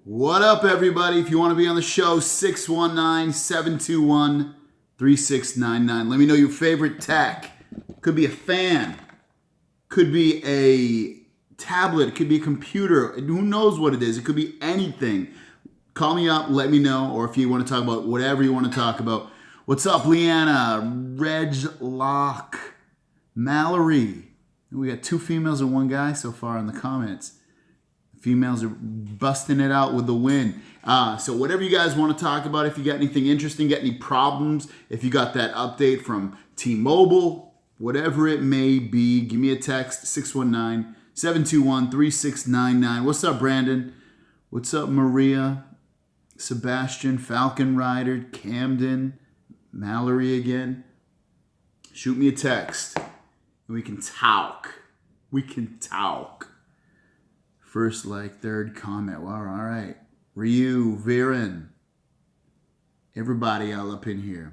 What up, everybody? If you want to be on the show, 619-721-3699. Let me know your favorite tech. Could be a fan. Could be a tablet. It could be a computer. Who knows what it is? It could be anything. Call me up. Let me know. Or if you want to talk about whatever you want to talk about. What's up, Leanna? Reg Locke. Mallory. We got 2 females and 1 guy so far in the comments. Females are busting it out with the win. So whatever you guys want to talk about, if you got anything interesting, got any problems, if you got that update from T-Mobile, whatever it may be, give me a text, 619-721-3699. What's up, Brandon? What's up, Maria? Sebastian, Falcon Rider, Camden, Mallory again. Shoot me a text, and we can talk. We can talk. First like, third comment. Wow, all right. Ryu, Viren. Everybody all up in here.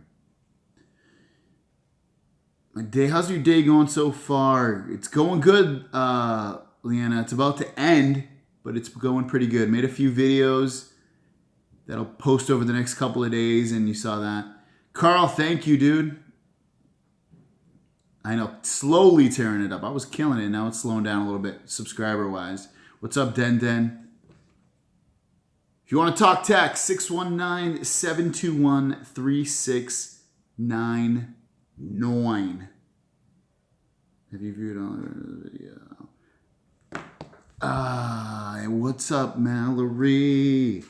My day, how's your day going so far? It's going good, Leanna. It's about to end, but it's going pretty good. Made a few videos that I'll post over the next couple of days, and you saw that. Carl, thank you, dude. I know, slowly tearing it up. I was killing it. Now it's slowing down a little bit, subscriber-wise. What's up, Den Den? If you want to talk tech, 619-721-3699. Have you viewed all the video? What's up, Mallory?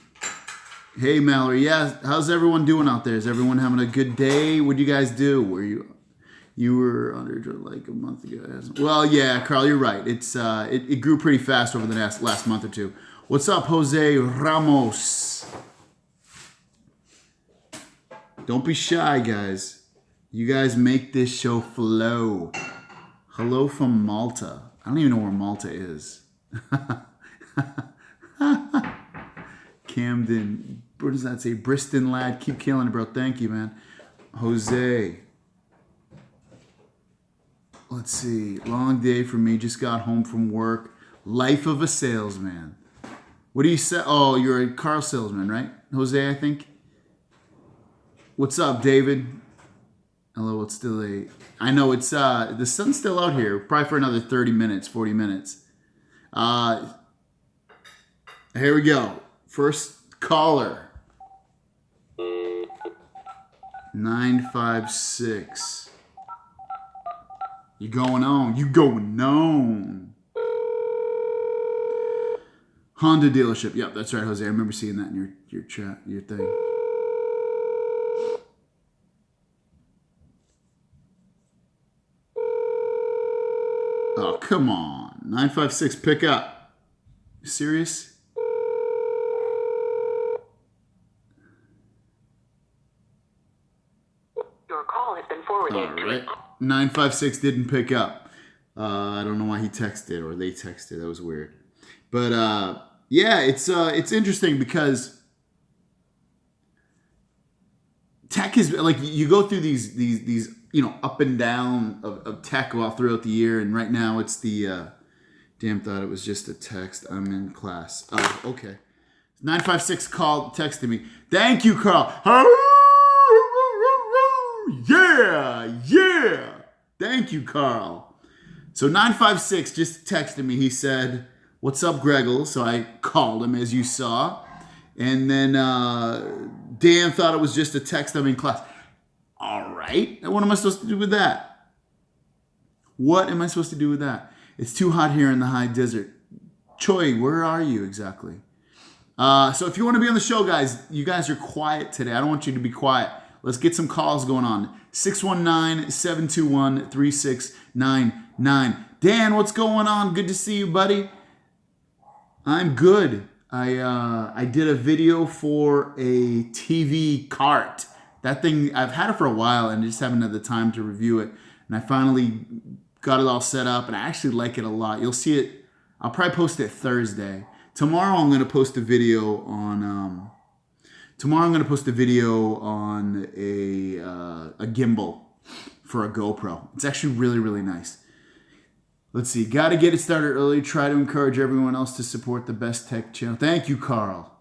Hey, Mallory. Yeah, how's everyone doing out there? Is everyone having a good day? What'd you guys do? You were under like a month ago. Well, yeah, Carl, you're right. It grew pretty fast over the last month or two. What's up, Jose Ramos? Don't be shy, guys. You guys make this show flow. Hello from Malta. I don't even know where Malta is. Camden. What does that say? Briston lad. Keep killing it, bro. Thank you, man. Jose. Let's see. Long day for me. Just got home from work. Life of a salesman. What do you say? Oh, you're a car salesman, right? Jose, I think. What's up, David? Hello, it's still late. I know it's, the sun's still out here. Probably for another 30 minutes, 40 minutes. Here we go. First caller. 956. You going on? You going on? Honda dealership. Yep, that's right, Jose. I remember seeing that in your chat, your thing. Oh, come on. 956, pick up. You serious? Your call has been forwarded. All right. 956 didn't pick up. I don't know why he texted or they texted. That was weird. But yeah, it's interesting because tech is like you go through these up and down of tech all throughout the year, and right now it's the damn thought it was just a text. I'm in class. Oh, okay. 956 called, texted me. Thank you, Carl. Yeah. Thank you, Carl. So 956 just texted me. He said, "What's up, Greggle?" So I called him, as you saw. And then Dan thought it was just a text. I'm in class. All right. What am I supposed to do with that? What am I supposed to do with that? It's too hot here in the high desert. Choi, where are you exactly? So if you want to be on the show, guys, you guys are quiet today. I don't want you to be quiet. Let's get some calls going on. 619-721-3699. Dan, what's going on? Good to see you, buddy. I'm good. I did a video for a TV cart. That thing, I've had it for a while and just haven't had the time to review it. And I finally got it all set up, and I actually like it a lot. You'll see it. I'll probably post it Thursday. Tomorrow I'm going to post a video on... a gimbal for a GoPro. It's actually really, really nice. Let's see. Got to get it started early. Try to encourage everyone else to support the best tech channel. Thank you, Carl.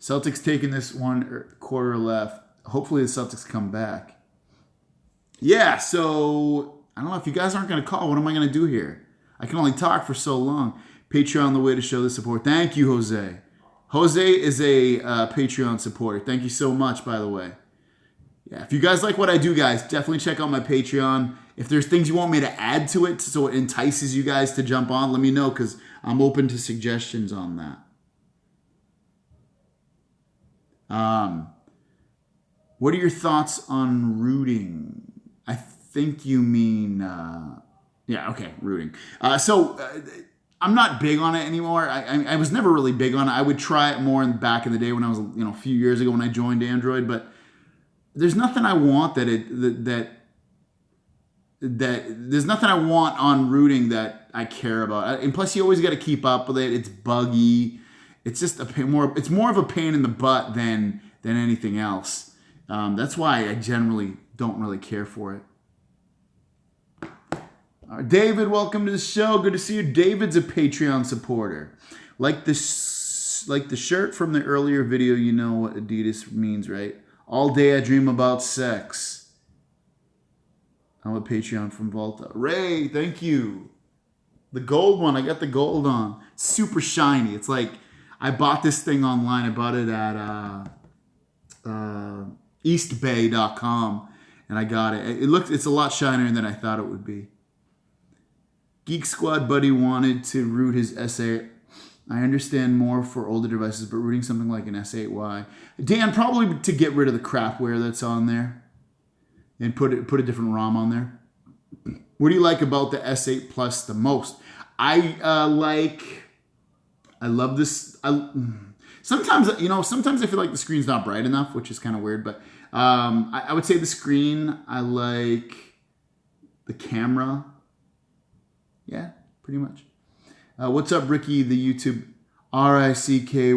Celtics taking this one quarter left. Hopefully the Celtics come back. Yeah, so I don't know if you guys aren't going to call. What am I going to do here? I can only talk for so long. Patreon, the way to show the support. Thank you, Jose. Jose is a Patreon supporter. Thank you so much, by the way. Yeah, if you guys like what I do, guys, definitely check out my Patreon. If there's things you want me to add to it so it entices you guys to jump on, let me know because I'm open to suggestions on that. What are your thoughts on rooting? I think you mean, rooting. I'm not big on it anymore. I was never really big on it. I would try it more back in the day when I was, a few years ago when I joined Android, but there's nothing I want there's nothing I want on rooting that I care about. And plus, you always got to keep up with it. It's buggy. It's just it's more of a pain in the butt than anything else. That's why I generally don't really care for it. David, welcome to the show. Good to see you. David's a Patreon supporter. Like the shirt from the earlier video, you know what Adidas means, right? All day I dream about sex. I'm a Patreon from Volta. Ray, thank you. The gold one, I got the gold on. Super shiny. It's like, I bought this thing online. I bought it at eastbay.com and I got it. It's a lot shinier than I thought it would be. Geek Squad Buddy wanted to root his S8. I understand more for older devices, but rooting something like an S8Y. Dan, probably to get rid of the crapware that's on there and put a different ROM on there. What do you like about the S8 Plus the most? I love this. Sometimes I feel like the screen's not bright enough, which is kind of weird, but I would say the screen. I like the camera. Yeah, pretty much. What's up, Ricky, the YouTube RICKY,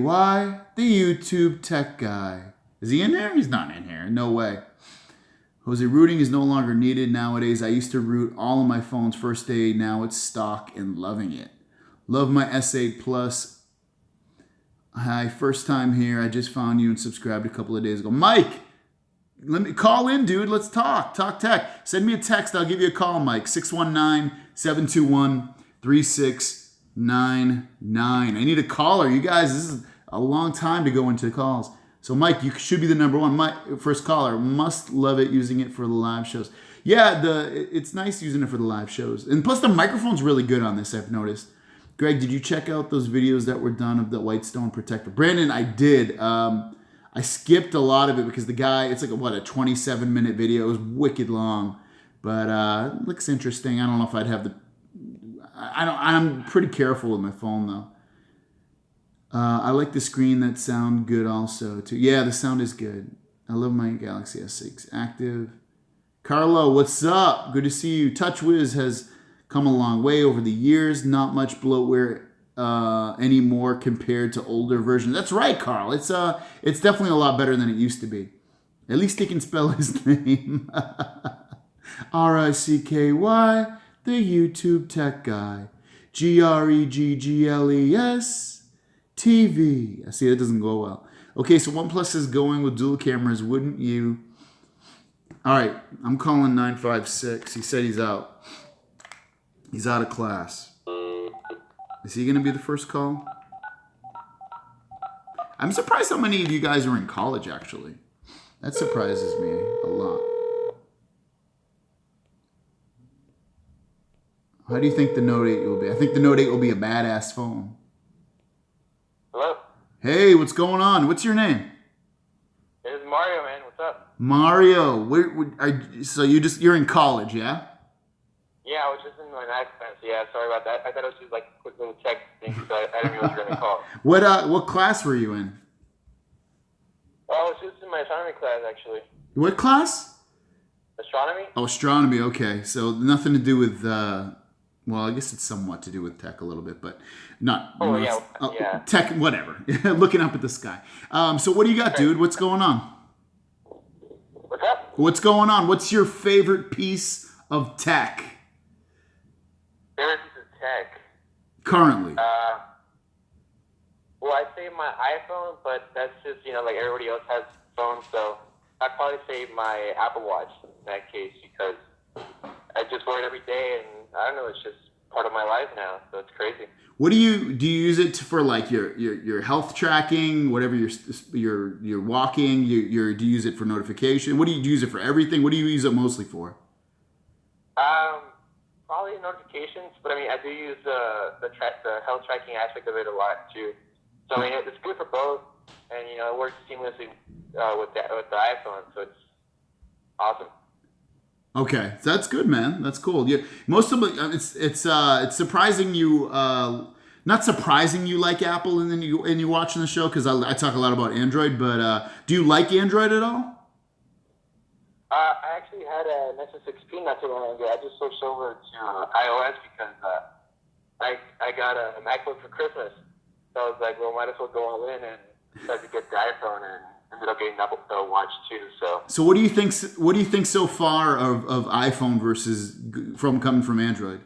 the YouTube tech guy? Is he in there? He's not in here. No way. Jose, rooting is no longer needed nowadays. I used to root all of my phones first day. Now it's stock and loving it. Love my S8 Plus. Hi, first time here. I just found you and subscribed a couple of days ago. Mike, let me call in, dude. Let's talk. Talk tech. Send me a text. I'll give you a call, Mike. 619-721-3699. I need a caller. You guys, this is a long time to go into calls. So, Mike, you should be the number one. My first caller. Must love it using it for the live shows. Yeah, it's nice using it for the live shows. And plus, the microphone's really good on this, I've noticed. Greg, did you check out those videos that were done of the Whitestone Protector? Brandon, I did. I skipped a lot of it because the guy, it's like a 27-minute video. It was wicked long. But it looks interesting. I don't know if I'd have I'm pretty careful with my phone, though. I like the screen. That sound good also, too. Yeah, the sound is good. I love my Galaxy S6 Active. Carlo, what's up? Good to see you. TouchWiz has come a long way over the years. Not much bloatware anymore compared to older versions. That's right, Carl. It's definitely a lot better than it used to be. At least he can spell his name. RICKY, the YouTube tech guy. GREGGLES TV. I see that doesn't go well. Okay, so OnePlus is going with dual cameras, wouldn't you? All right, I'm calling 956. He said he's out. He's out of class. Is he going to be the first call? I'm surprised how many of you guys are in college, actually. That surprises me a lot. How do you think the Note 8 will be? I think the Note 8 will be a badass phone. Hello? Hey, what's going on? What's your name? It's Mario, man. What's up? Mario. So you're in college, yeah? Yeah, I was just in my night class. Yeah, sorry about that. I thought it was just like a quick little check thing, so I didn't realize you were going to call. What class were you in? Oh, I was just in my astronomy class, actually. What class? Astronomy? Oh, astronomy. Okay, so nothing to do with. Well, I guess it's somewhat to do with tech a little bit, but not. Oh, yeah. Tech, whatever. Looking up at the sky. So what do you got, dude? What's going on? What's up? What's going on? What's your favorite piece of tech? Favorite piece of tech? Currently. Well, I'd say my iPhone, but that's just, like everybody else has phones, so I'd probably say my Apple Watch in that case because I just wear it every day, and I don't know, it's just part of my life now, so it's crazy. What do you use it for? Like your health tracking, whatever you're walking. Do you use it for notification? What do you use it for? Everything. What do you use it mostly for? Probably notifications, but I mean, I do use the health tracking aspect of it a lot too. So I mean, it's good for both, and it works seamlessly with the iPhone, so it's awesome. Okay, so that's good, man. That's cool. Yeah, most of it's surprising you. Not surprising you like Apple, and then you watching the show because I talk a lot about Android. But do you like Android at all? I actually had a Nexus 16 not too long ago. I just switched over to iOS because I got a MacBook for Christmas. So I was like, well, might as well go all in and start to get the iPhone and ended up getting the Watch too. So what do you think? What do you think so far of iPhone versus coming from Android?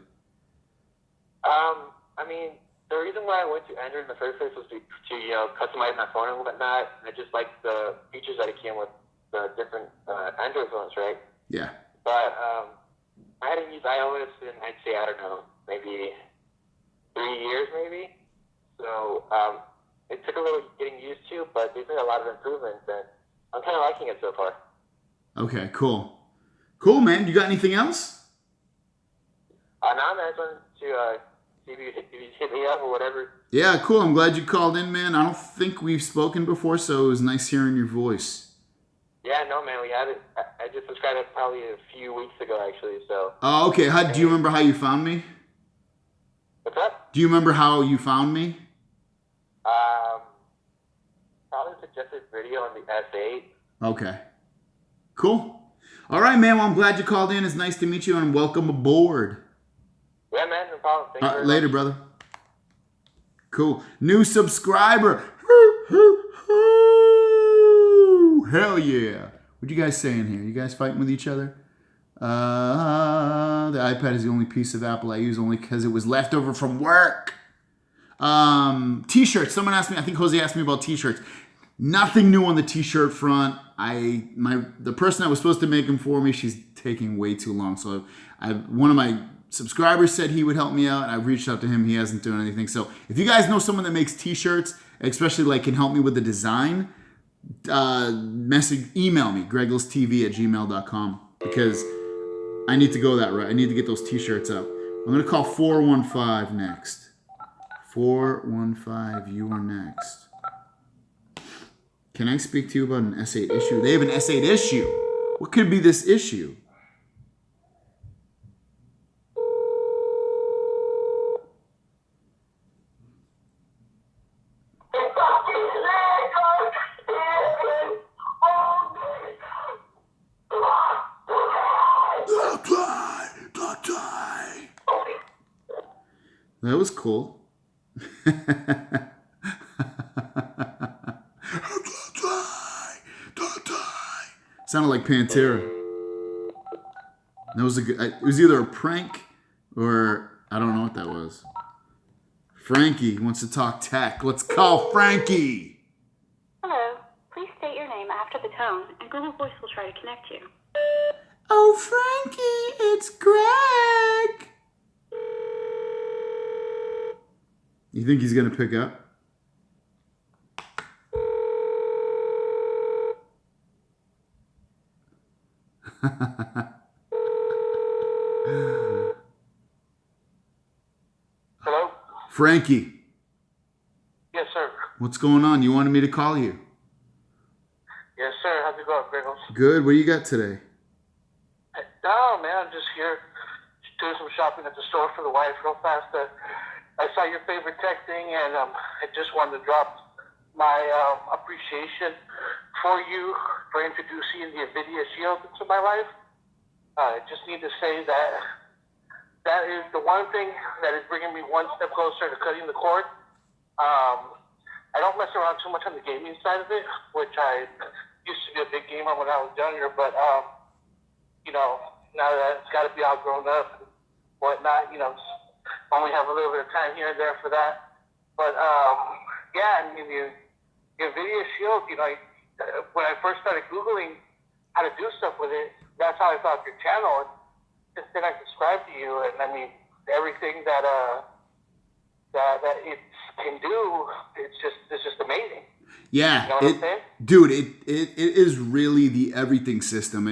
I mean, the reason why I went to Android in the first place was to customize my phone and whatnot. And I just liked the features that it came with the different Android phones, right? Yeah. But I hadn't used iOS in, I'd say, I don't know, maybe 3 years maybe. So it took a little getting used to, but there's been a lot of improvements, and I'm kind of liking it so far. Okay, cool. Cool, man. You got anything else? No, man, I just wanted to see if you hit me up or whatever. Yeah, cool. I'm glad you called in, man. I don't think we've spoken before, so it was nice hearing your voice. Yeah, no, man, we haven't. I just subscribed probably a few weeks ago, actually, so. Oh, okay. Do you remember how you found me? What's up? Do you remember how you found me? Probably suggested video on the S8. Okay. Cool. All right, man. Well, I'm glad you called in. It's nice to meet you, and welcome aboard. Yeah, man, no problem. Thank you very Later, much. brother. Cool. New subscriber. Hell yeah. What you guys saying here? You guys fighting with each other? The iPad is the only piece of Apple I use only because it was left over from work. T-shirts. Someone asked me, I think Jose asked me about t-shirts. Nothing new on the t-shirt front. The person that was supposed to make them for me, she's taking way too long. So one of my subscribers said he would help me out. I reached out to him. He hasn't done anything. So if you guys know someone that makes t-shirts, especially like can help me with the design, email me, GregglesTV@gmail.com, because I need to go that route. I need to get those t-shirts up. I'm going to call 415 next. 415, you are next. Can I speak to you about an S8 issue? They have an S8 issue. What could be this issue? That was cool. Sounded like Pantera. That was it was either a prank or I don't know what that was. Frankie wants to talk tech. Let's call Frankie. Hello. Please state your name after the tone, and Google Voice will try to connect you. Oh, Frankie, it's Greg. You think he's gonna pick up? Hello? Frankie, Yes, sir. what's going on? You wanted me to call you. Yes, sir. How's it going, Greggles? Good. What do you got today? No, man, I'm just here doing some shopping at the store for the wife real fast. I saw your favorite tech thing, and I just wanted to drop my appreciation for you for introducing the NVIDIA Shield into my life. I just need to say that that is the one thing that is bringing me one step closer to cutting the cord. I don't mess around too much on the gaming side of it, which I used to be a big gamer when I was younger, but now that it's got to be all grown up and whatnot, only have a little bit of time here and there for that. But Yeah, and your video shield, when I first started Googling how to do stuff with it, that's how I found your channel. And then I subscribed to you, and I mean, everything that it can do, it's just amazing. Yeah, You know what I'm saying? dude, it is really the everything system.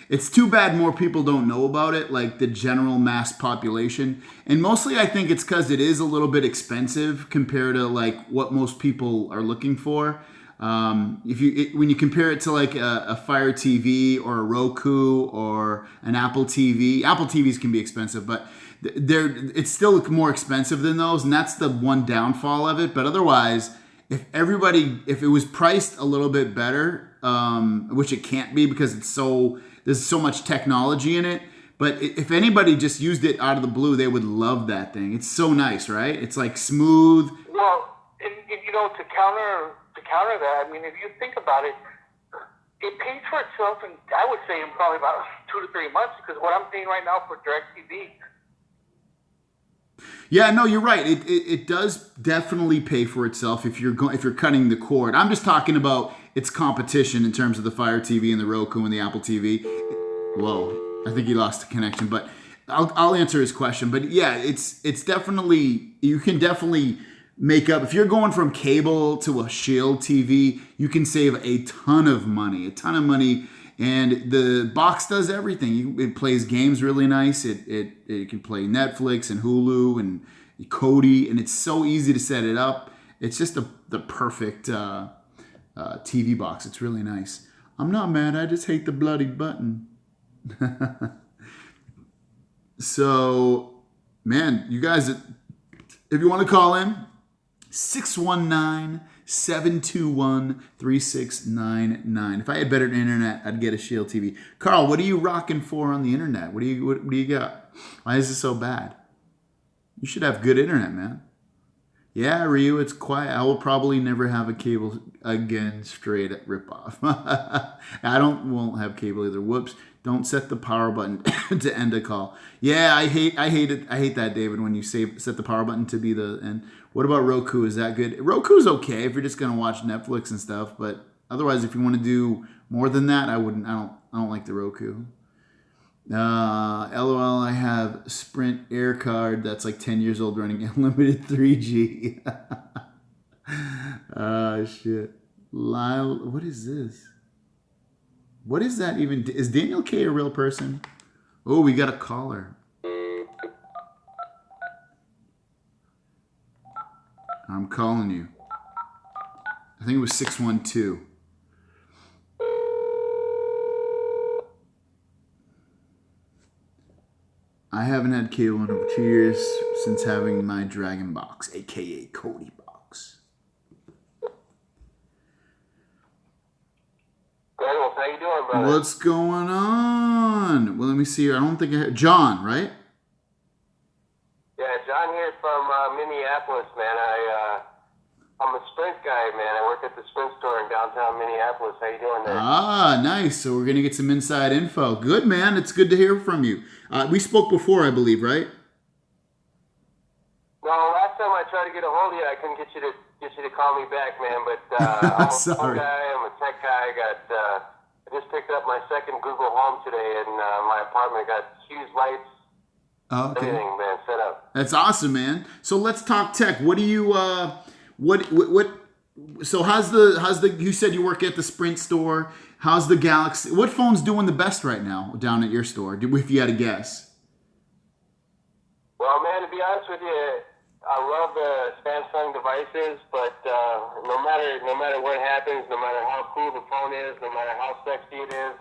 It's too bad more people don't know about it, like the general mass population. And mostly I think it's because it is a little bit expensive compared to like what most people are looking for. When you compare it to like a Fire TV or a Roku or an Apple TV, Apple TVs can be expensive, but it's still more expensive than those, and that's the one downfall of it. But otherwise, if it was priced a little bit better, which it can't be because there's so much technology in it. But if anybody just used it out of the blue, they would love that thing. It's so nice, right? It's like smooth. Well, and to counter that, I mean, if you think about it, it pays for itself, and I would say in probably about 2 to 3 months, because what I'm paying right now for DirecTV. Yeah, no, you're right. It does definitely pay for itself if you're cutting the cord. I'm just talking about its competition in terms of the Fire TV and the Roku and the Apple TV. Whoa, I think he lost the connection, but I'll answer his question. But yeah, it's definitely, you can definitely make up if you're going from cable to a Shield TV. You can save a ton of money, and the box does everything. It plays games really nice. It can play Netflix and Hulu and Kodi, and it's so easy to set it up. It's just the perfect TV box. It's really nice. I'm not mad. I just hate the bloody button. So, man, you guys, if you want to call in, 619-721-3699. If I had better internet, I'd get a Shield TV. Carl, what are you rocking for on the internet? What do you got? Why is it so bad? You should have good internet, man. Yeah, Ryu, it's quiet. I will probably never have a cable again. Straight at ripoff. Won't have cable either. Whoops. Don't set the power button to end a call. Yeah, I hate it. I hate that, David, when you set the power button to be the end. What about Roku? Is that good? Roku's okay if you're just gonna watch Netflix and stuff, but otherwise, if you want to do more than that, I wouldn't. I don't like the Roku. LOL, I have Sprint Air Card that's like 10 years old running unlimited 3G. Shit. Lyle, what is this? What is that even? Is Daniel K a real person? Oh, we got a caller. I'm calling you. I think it was 612. I haven't had cable in over 2 years since having my Dragon Box, aka Kodi box. Well, how you doing, brother? What's going on? Well, let me see here. I don't think I had John, right? Yeah, John here from Minneapolis, man. I'm a Sprint guy, man. I work at the Sprint store in downtown Minneapolis. How you doing there? Ah, nice. So we're gonna get some inside info. Good, man. It's good to hear from you. We spoke before, I believe, right? No, last time I tried to get a hold of you, I couldn't get you to call me back, man. But I'm a phone guy. I'm a tech guy. I just picked up my second Google Home today, and my apartment got huge lights. Oh, okay. Everything, man, set up. That's awesome, man. So let's talk tech. What do you what so how's the you said you work at the Sprint store. How's the Galaxy? What phone's doing the best right now down at your store? If you had to guess. Well, man, to be honest with you, I love the Samsung devices, but no matter what happens, no matter how cool the phone is, no matter how sexy it is,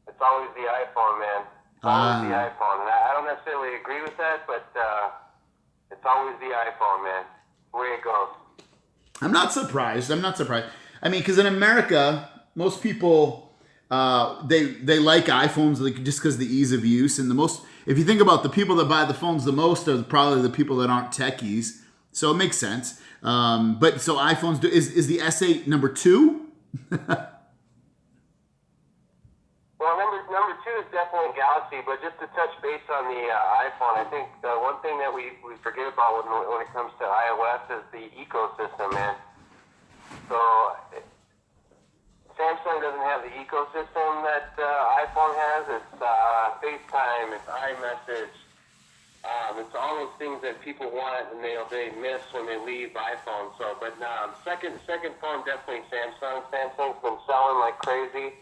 it's always the iPhone, man. It's always the iPhone. And I don't necessarily agree with that, but it's always the iPhone, man. Where it goes. I'm not surprised. I mean, because in America, most people they like iPhones just because of the ease of use, and if you think about the people that buy the phones the most are probably the people that aren't techies. So it makes sense. But so iPhones is the S8 number 2? Well, number two is definitely Galaxy, but just to touch base on the iPhone, I think the one thing that we forget about when it comes to iOS is the ecosystem, man. So Samsung doesn't have the ecosystem that iPhone has. It's FaceTime, it's iMessage, it's all those things that people want and they miss when they leave iPhone. So, but second phone definitely Samsung. Samsung's been selling like crazy.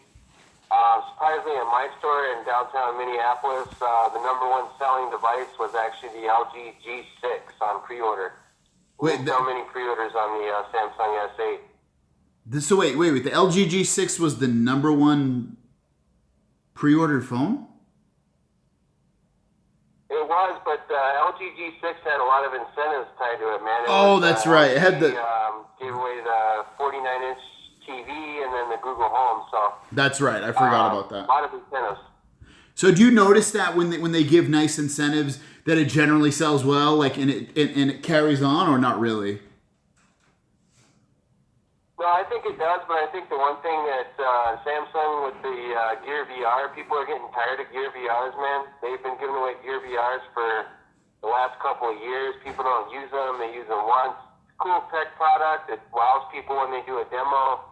Surprisingly, at my store in downtown Minneapolis, the number one selling device was actually the LG G6 on pre-order. Wait, so many pre-orders on the Samsung S8. So wait. The LG G6 was the number one pre-ordered phone? It was, but LG G6 had a lot of incentives tied to it, man. That's right. It had the gave away the 49-inch TV and then the Google Home. So that's right. I forgot about that. A lot of incentives. So do you notice that when they give nice incentives that it generally sells well, like and it carries on, or not really? No, I think it does, but I think the one thing that Samsung with the Gear VR, people are getting tired of Gear VRs, man. They've been giving away Gear VRs for the last couple of years. People don't use them. They use them once. Cool tech product. It wows people when they do a demo.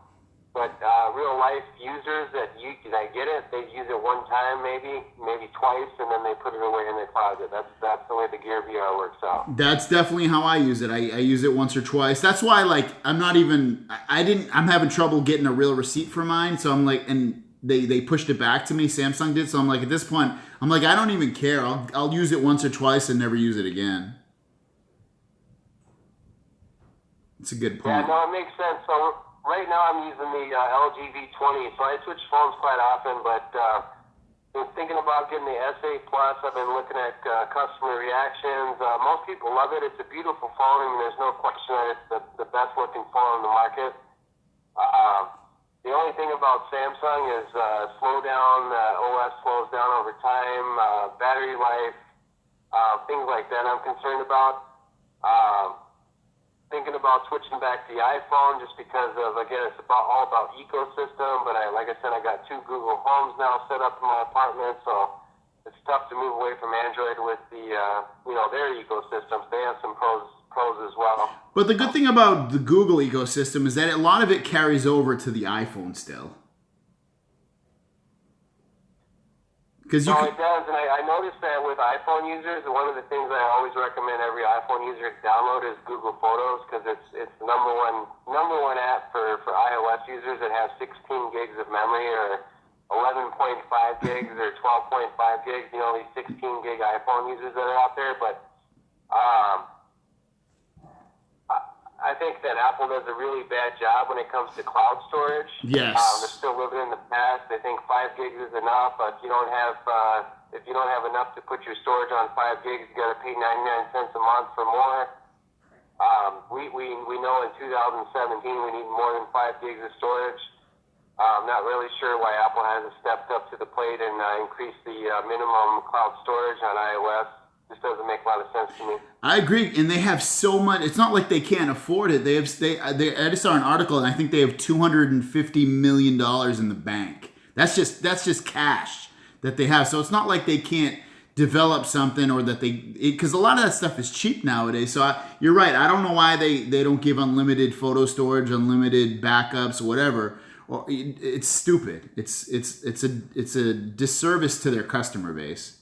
But real life users that get it, they use it one time, maybe twice, and then they put it away in their closet. That's the way the Gear VR works out. That's definitely how I use it. I use it once or twice. That's why, like, I'm having trouble getting a real receipt for mine. So I'm like, and they pushed it back to me. Samsung did. So I'm like, at this point, I'm like, I don't even care. I'll use it once or twice and never use it again. It's a good point. Yeah, no, it makes sense. So right now I'm using the LG V20, so I switch phones quite often, but been thinking about getting the S8 Plus. I've been looking at customer reactions. Most people love it. It's a beautiful phone. I mean, there's no question that it's the best looking phone on the market. The only thing about Samsung is slow down. OS slows down over time. Battery life, things like that I'm concerned about. Thinking about switching back to the iPhone just because of, again, it's all about ecosystem. But like I said, I got 2 Google Homes now set up in my apartment, so it's tough to move away from Android with the their ecosystems. They have some pros as well. But the good thing about the Google ecosystem is that a lot of it carries over to the iPhone still. It does, and I noticed that with iPhone users, one of the things I always recommend every iPhone user to download is Google Photos, because it's the number one app for iOS users that has 16 gigs of memory, or 11.5 gigs, or 12.5 gigs. You know, these 16 gig iPhone users that are out there. But I think that Apple does a really bad job when it comes to cloud storage. Yes. They're still living in the past. They think 5 gigs is enough, but if you don't have enough to put your storage on 5 gigs, you got to pay 99 cents a month for more. We know in 2017 we need more than 5 gigs of storage. I'm not really sure why Apple hasn't stepped up to the plate and increased the minimum cloud storage on iOS. This doesn't make a lot of sense to me. I agree, and they have so much. It's not like they can't afford it. I just saw an article, and I think they have $250 million in the bank. That's just cash that they have. So it's not like they can't develop something, or that because a lot of that stuff is cheap nowadays. So you're right. I don't know why they don't give unlimited photo storage, unlimited backups, whatever. Or it's stupid. It's a disservice to their customer base.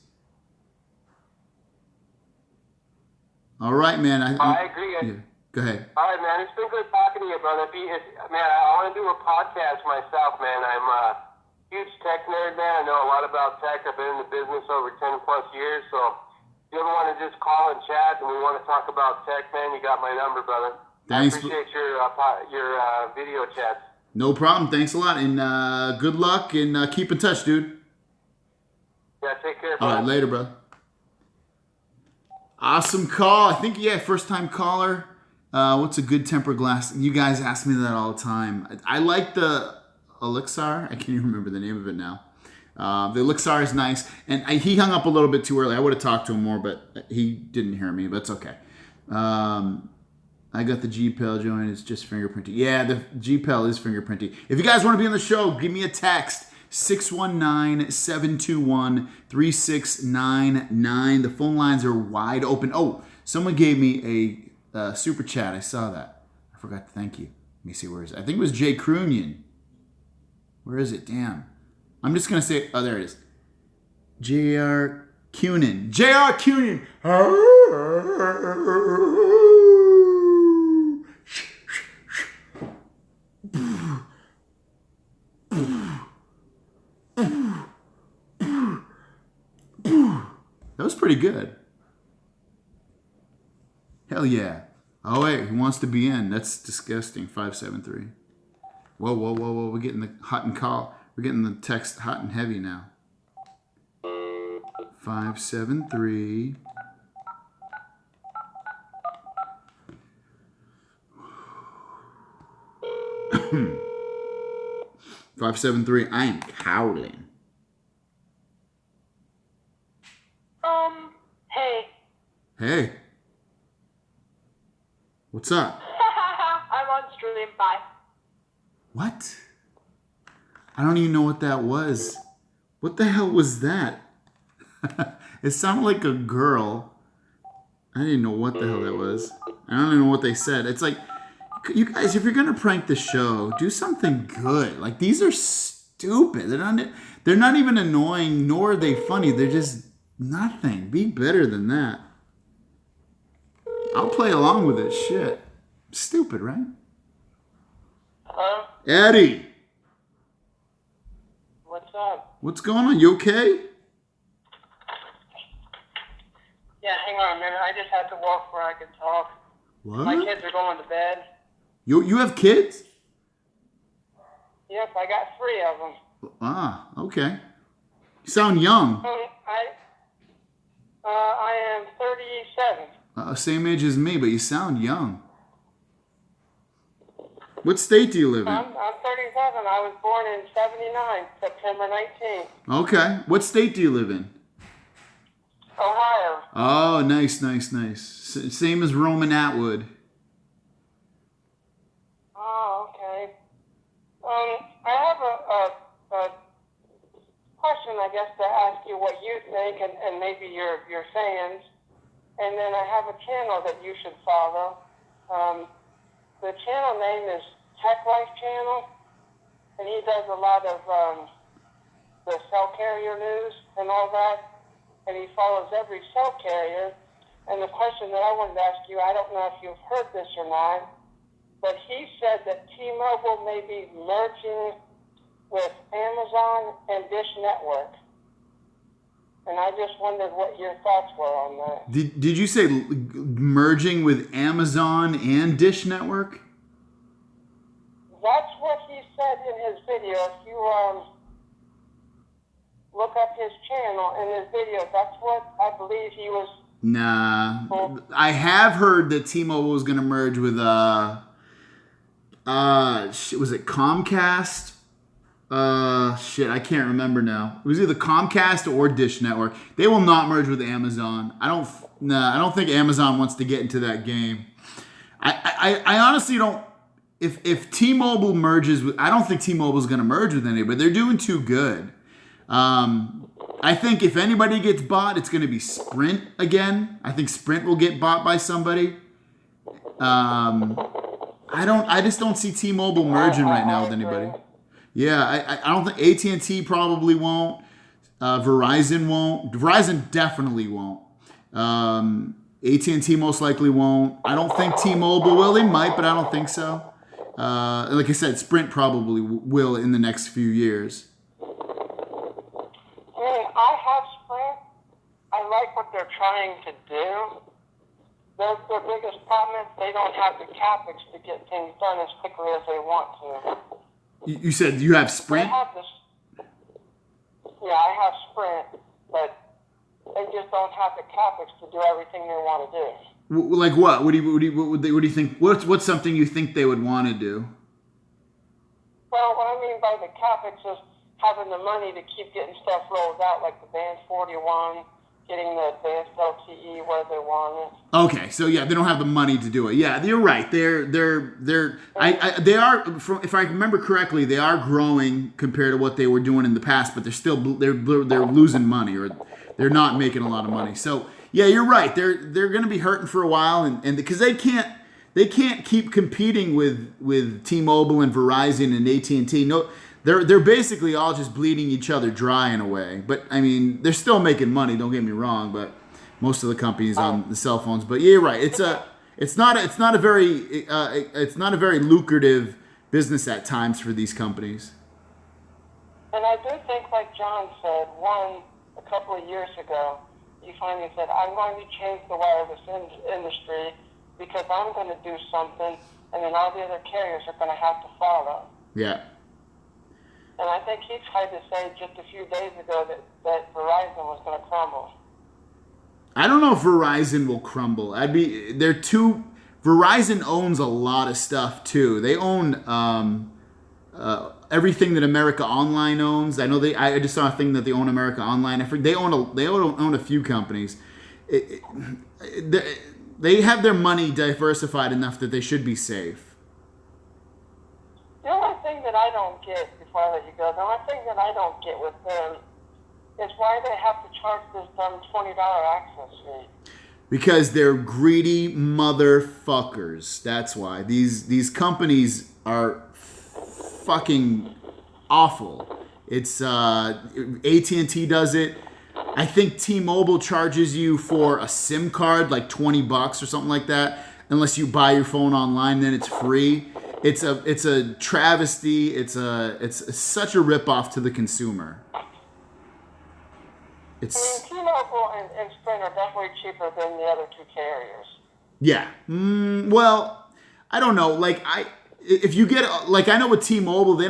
All right, man. I agree. Yeah. Go ahead. All right, man. It's been good talking to you, brother. Man, I want to do a podcast myself, man. I'm a huge tech nerd, man. I know a lot about tech. I've been in the business over 10 plus years. So if you ever want to just call and chat and we want to talk about tech, man, you got my number, brother. Thanks. I appreciate your video chats. No problem. Thanks a lot, and good luck, and keep in touch, dude. Yeah, take care, brother. All right, later, brother. Awesome call. I think, first time caller. What's a good tempered glass? You guys ask me that all the time. I like the Elixir. I can't even remember the name of it now. The Elixir is nice. And he hung up a little bit too early. I would have talked to him more, but he didn't hear me, but it's okay. I got the GPL joint. It's just fingerprinting. Yeah, the GPL is fingerprinting. If you guys want to be on the show, give me a text. 619-721-3699. The phone lines are wide open. Oh, someone gave me a super chat. I saw that. I forgot to thank you. Let me see where is it. I think it was Jay Croonian. Where is it? Damn. I'm just going to say, oh, there it is. J.R. Cunin. J.R. Cunin. That was pretty good. Hell yeah. Oh, wait. He wants to be in. That's disgusting. 573. Whoa. We're getting the hot and call. We're getting the text hot and heavy now. 573. I am howling. Hey. Hey. What's up? I'm on stream. Bye. What? I don't even know what that was. What the hell was that? It sounded like a girl. I didn't know what the hell that was. I don't even know what they said. It's like, you guys, if you're gonna prank the show, do something good. Like, these are stupid. They're not even annoying, nor are they funny. They're just nothing. Be better than that. I'll play along with it. Shit. Stupid, right? Hello? Eddie, What's up? what's going on? You okay? Yeah, hang on a minute. I just had to walk where I could talk. My What? kids are going to bed. You have kids? Yep, I got 3 of them. Ah, okay. You sound young. I am 37. Same age as me, but you sound young. What state do you live in? I'm 37. I was born in 79, September 19th. Okay. What state do you live in? Ohio. Oh, nice. Same as Roman Atwood. Oh, okay. I have a question, I guess, to ask you what you think and maybe your fans. And then I have a channel that you should follow. The channel name is Tech Life Channel, and he does a lot of the cell carrier news and all that, and he follows every cell carrier. And the question that I wanted to ask you, I don't know if you've heard this or not, but he said that T-Mobile may be merging with Amazon and Dish Network. And I just wondered what your thoughts were on that. Did you say merging with Amazon and Dish Network? That's what he said in his video. If you look up his channel in his video, that's what I believe he was. Nah. I have heard that T-Mobile was going to merge with was it Comcast? I can't remember now. It was either Comcast or Dish Network. They will not merge with Amazon. I don't think Amazon wants to get into that game. I honestly don't. If T-Mobile merges with, I don't think T-Mobile is going to merge with anybody. They're doing too good. I think if anybody gets bought, it's going to be Sprint again. I think Sprint will get bought by somebody. I just don't see T-Mobile merging right now with anybody. Yeah, I don't think AT&T probably won't. Verizon won't. Verizon definitely won't. AT&T most likely won't. I don't think T-Mobile will. They might, but I don't think so. Like I said, Sprint probably will in the next few years. I have Sprint. I like what they're trying to do. Their biggest problem is they don't have the CapEx to get things done as quickly as they want to. You said you have Sprint? I have Sprint, but they just don't have the CapEx to do everything they want to do. Like what? What do you think? What's something you think they would want to do? Well, what I mean by the CapEx is having the money to keep getting stuff rolled out, like the Band 41 getting the advanced LTE where they want it. Okay, so yeah, they don't have the money to do it. Yeah, you're right. They are. If I remember correctly, they are growing compared to what they were doing in the past, but they're losing money, or they're not making a lot of money. So yeah, you're right. They're going to be hurting for a while, and because they can't keep competing with T-Mobile and Verizon and AT&T. No, they're basically all just bleeding each other dry in a way. But I mean, they're still making money. Don't get me wrong, but most of the companies on the cell phones. But yeah, you're right. It's not a very lucrative business at times for these companies. And I do think, like John said, a couple of years ago, he finally said, I'm going to change the wireless industry because I'm going to do something, and then all the other carriers are going to have to follow. Yeah. And I think he tried to say just a few days ago that Verizon was going to crumble. I don't know if Verizon will crumble. Verizon owns a lot of stuff too. They own everything that America Online owns. I know I just saw a thing that they own America Online. They own a few companies. They have their money diversified enough that they should be safe. The only thing that I don't get, before I let you go, the only thing that I don't get with them is why they have to charge this dumb $20 access fee. Because they're greedy motherfuckers. That's why. These companies are fucking awful. It's AT&T does it. I think T-Mobile charges you for a SIM card like $20 or something like that. Unless you buy your phone online, then it's free. It's a travesty. It's such a ripoff to the consumer. I mean, T-Mobile and Sprint are definitely cheaper than the other two carriers. Yeah. Well, I don't know. If you get I know with T-Mobile, they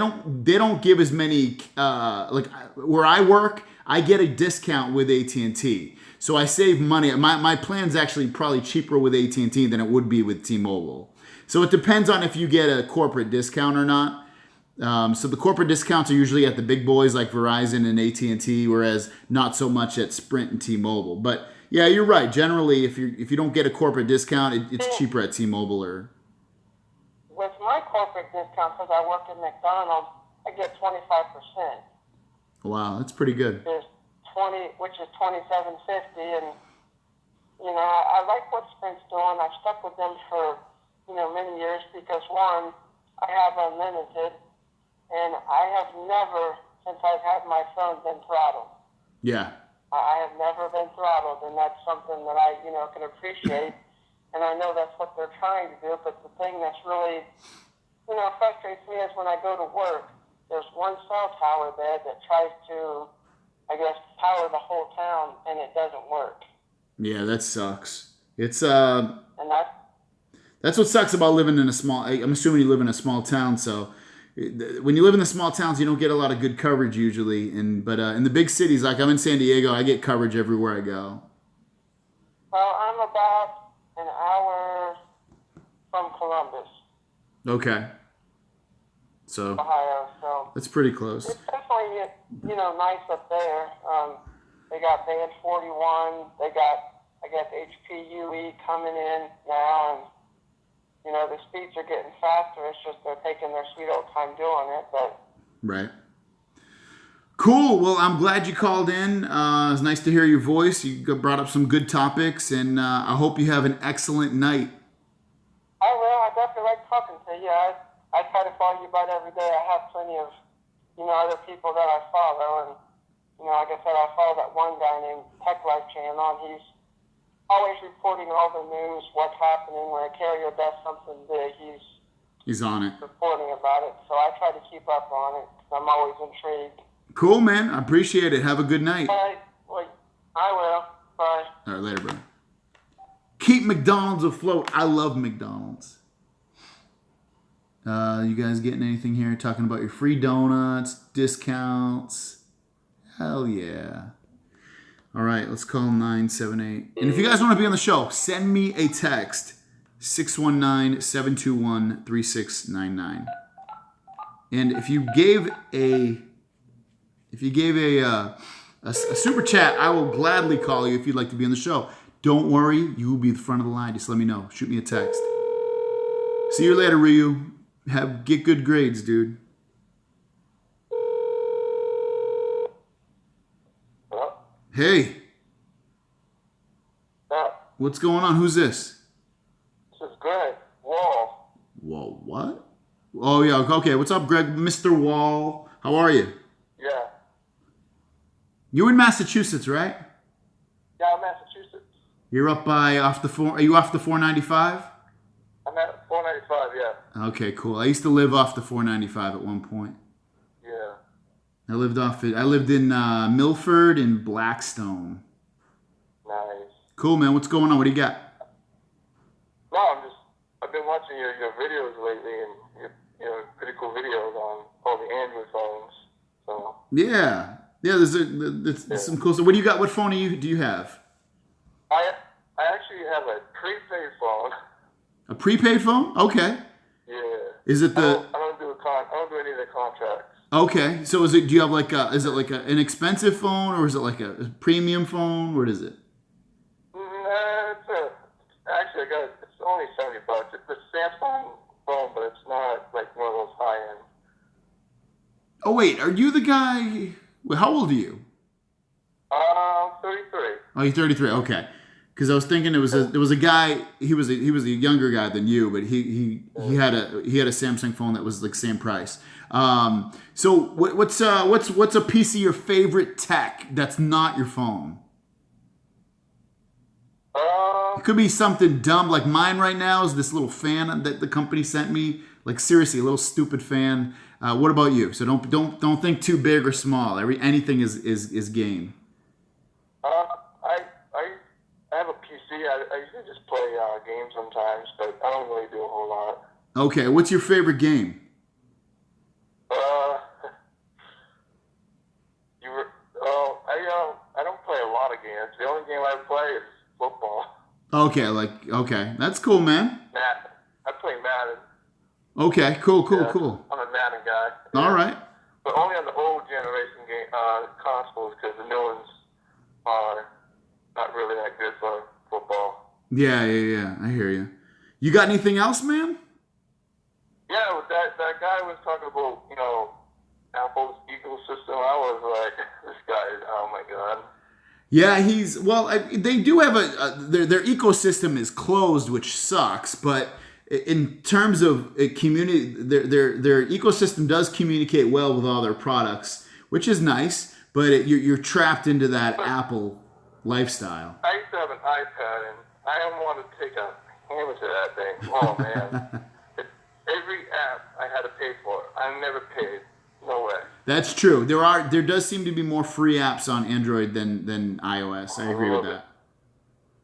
don't give as many. Where I work, I get a discount with AT&T, so I save money. My plan's actually probably cheaper with AT&T than it would be with T-Mobile. So it depends on if you get a corporate discount or not. So the corporate discounts are usually at the big boys like Verizon and AT&T, whereas not so much at Sprint and T-Mobile. But yeah, you're right. Generally, if you don't get a corporate discount, it's cheaper at T-Mobile or. With my corporate discount, because I work at McDonald's, I get 25%. Wow, that's pretty good. There's 20, which is $27.50, and I like what Sprint's doing. I've stuck with them for many years because one, I have unlimited, and I have never, since I've had my phone, been throttled. Yeah. I have never been throttled, and that's something that I can appreciate. And I know that's what they're trying to do, but the thing that's really, frustrates me is when I go to work, there's one cell tower there that tries to, I guess, power the whole town, and it doesn't work. Yeah, that sucks. It's And that's what sucks about living in a small. I'm assuming you live in a small town, so when you live in the small towns, you don't get a lot of good coverage usually. But in the big cities, like I'm in San Diego, I get coverage everywhere I go. Well, I'm about an hour from Columbus. Okay. So Ohio, so that's pretty close. it's definitely nice up there. They got Band 41. They got, I guess, HPUE coming in now, and the speeds are getting faster. It's just they're taking their sweet old time doing it. But right. Cool. Well, I'm glad you called in. It was nice to hear your voice. You brought up some good topics, and I hope you have an excellent night. I will. I definitely like talking to you. I try to follow you about every day. I have plenty of, other people that I follow. And, like I said, I follow that one guy named Tech Life Channel, and he's always reporting all the news, what's happening. When a carrier does something big, He's on it. Reporting about it. So I try to keep up on it because I'm always intrigued. Cool, man. I appreciate it. Have a good night. All right. Well, I will. Bye. All right, later, bro. Keep McDonald's afloat. I love McDonald's. You guys getting anything here? Talking about your free donuts, discounts. Hell yeah. All right, let's call 978. And if you guys want to be on the show, send me a text. 619-721-3699. And if you gave a a super chat, I will gladly call you if you'd like to be on the show. Don't worry, you will be the front of the line. Just let me know. Shoot me a text. See you later, Ryu. Get good grades, dude. Hello? Hey, Yeah, what's going on? Who's this? this is Greg. Wall. Whoa, what? Oh, yeah, okay. What's up, Greg? Mr. Wall. How are you? Yeah. You're in Massachusetts, right? Yeah, I'm Massachusetts. You're up by are you off the 495? I'm at 495, yeah. Okay, cool. I used to live off the 495 at one point. Yeah. I lived in Milford and Blackstone. Nice. Cool, man. What's going on? What do you got? No, I've been watching your videos lately, and your pretty cool videos on all the Android phones. So. Yeah. There's some cool stuff. What do you got? What phone do you have? I actually have a prepaid phone. A prepaid phone? Okay. Yeah. Is it I the? don't do any of the contracts. Okay. So is it? Do you have like a? Is it like an expensive phone or is it like a premium phone? What is it? Actually, it's only $70. It's a Samsung phone, but it's not like one of those high end. Oh wait, are you the guy? Wait, how old are you? 33. Oh, you're 33. Okay. Because I was thinking there was a guy. He was a younger guy than you, but he had a Samsung phone that was like same price. So what's a piece of your favorite tech that's not your phone? It could be something dumb like mine right now is this little fan that the company sent me. Like seriously, a little stupid fan. What about you? So don't think too big or small. Anything is game. I have a PC. I usually just play games sometimes, but I don't really do a whole lot. Okay, what's your favorite game? I don't play a lot of games. The only game I play is football. Okay, that's cool, man. Madden. I play Madden. Okay, cool. I'm a Madden guy. All right. But only on the old generation consoles, because the new ones are not really that good for football. Yeah. I hear you. You got anything else, man? Yeah, that guy was talking about, Apple's ecosystem. I was like, this guy is, oh my god. Yeah, they do have their ecosystem is closed, which sucks, but in terms of community, their ecosystem does communicate well with all their products, which is nice, but you're trapped into that Apple lifestyle. I used to have an iPad, and I don't want to take a hammer to that thing. Oh, man. Every app I had to pay for. I never paid. No way. That's true. There does seem to be more free apps on Android than iOS. I agree with that.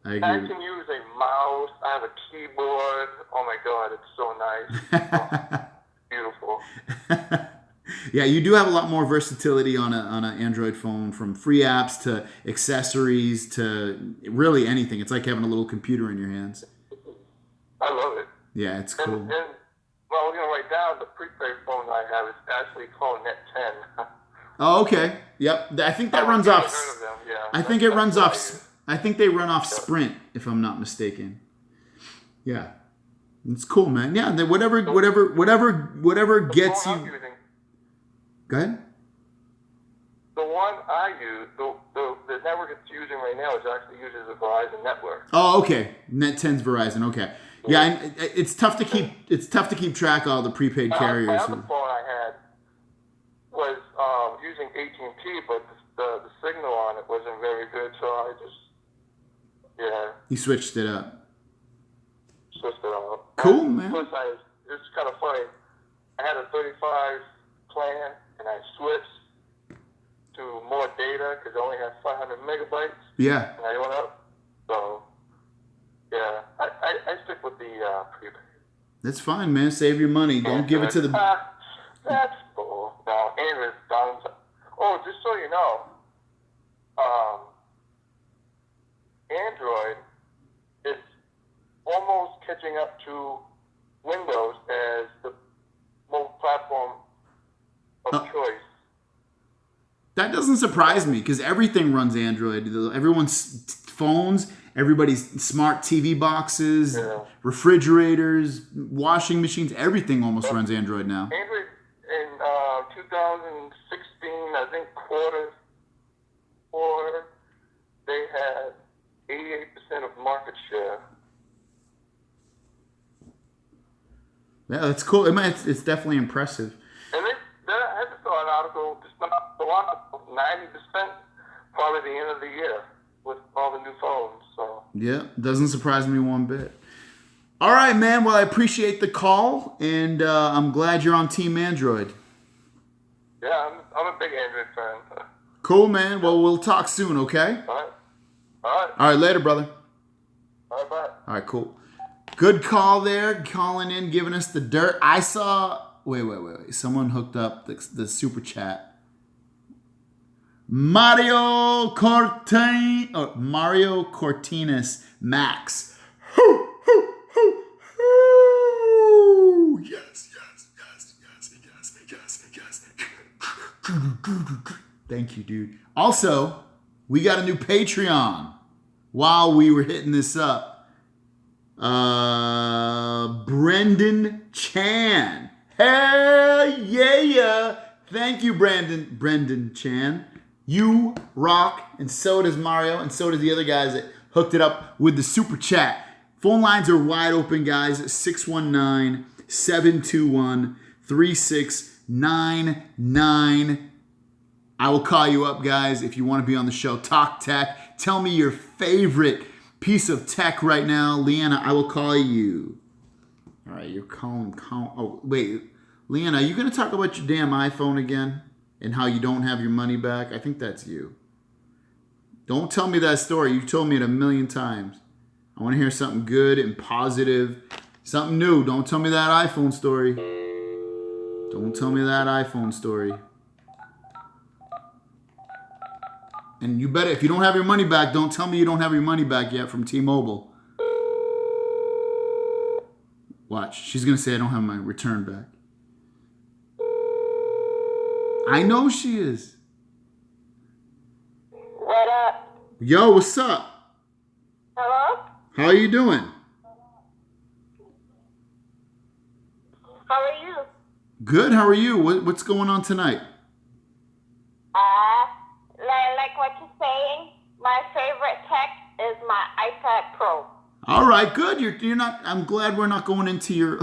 I can use a mouse. I have a keyboard. Oh my god, it's so nice. Beautiful. Yeah, you do have a lot more versatility on an Android phone, from free apps to accessories to really anything. It's like having a little computer in your hands. I love it. Yeah, it's cool. And right now the prepaid phone I have is actually called Net 10. Oh, okay. Yep. I think that runs off. Yeah, I think it runs off. I think they run off Sprint, if I'm not mistaken. Yeah, it's cool, man. Yeah, whatever gets you. Go ahead. The one I use, the network it's using right now, is actually uses a Verizon network. Oh, okay. Net 10's Verizon. Okay. Yeah, and it's tough to keep track of all the prepaid carriers. My other phone I had was using AT&T, but the signal on it wasn't very good, so I just You switched it up. Switched it up. Cool, man. Plus, it's kind of funny. I had a 35 plan, and I switched to more data because I only had 500 megabytes. Yeah. And I went up. So, yeah, I stick with the prepaid. That's fine, man. Save your money. Don't give it to the. That's bull. No, Android's done. Oh, just so you know, Android is almost catching up to Windows as the most platform of choice. That doesn't surprise me because everything runs Android. Everyone's phones, everybody's smart TV boxes, refrigerators, washing machines, everything almost runs Android now. Android in 2016, I think quarter four, they had 88% of market share. Yeah, that's cool. It's definitely impressive. And I just saw an article, just not so long ago, 90% probably the end of the year with all the new phones. So Yeah, doesn't surprise me one bit. All right, man. Well, I appreciate the call, and I'm glad you're on Team Android. yeah, I'm a big Android fan. Cool, man. Well, we'll talk soon, okay? All right. All right, later, brother. All right, bye. All right, cool. Good call there, calling in, giving us the dirt. I saw, wait. Someone hooked up the super chat. Mario Cortines Max. Hoo, hoo, hoo, hoo. Yes. Thank you, dude. Also, we got a new Patreon while we were hitting this up. Brendan Chan. Hell yeah. Thank you, Brendan Chan. You rock, and so does Mario, and so does the other guys that hooked it up with the super chat. Phone lines are wide open, guys, at 619-721-3699. I will call you up, guys, if you want to be on the show. Talk tech. Tell me your favorite piece of tech right now. Leanna, I will call you. All right, you're calling. Oh, wait. Leanna, are you going to talk about your damn iPhone again and how you don't have your money back? I think that's you. Don't tell me that story. You told me it a million times. I want to hear something good and positive. Something new. Don't tell me that iPhone story. Don't tell me that iPhone story. And you better, if you don't have your money back, don't tell me you don't have your money back yet from T-Mobile. Watch. She's going to say I don't have my return back. I know she is. What up? Yo, what's up? Hello? How are you doing? How are you? Good. How are you? What's going on tonight? Like what you're saying, my favorite tech is my iPad Pro. All right, good. You're not. I'm glad we're not going into your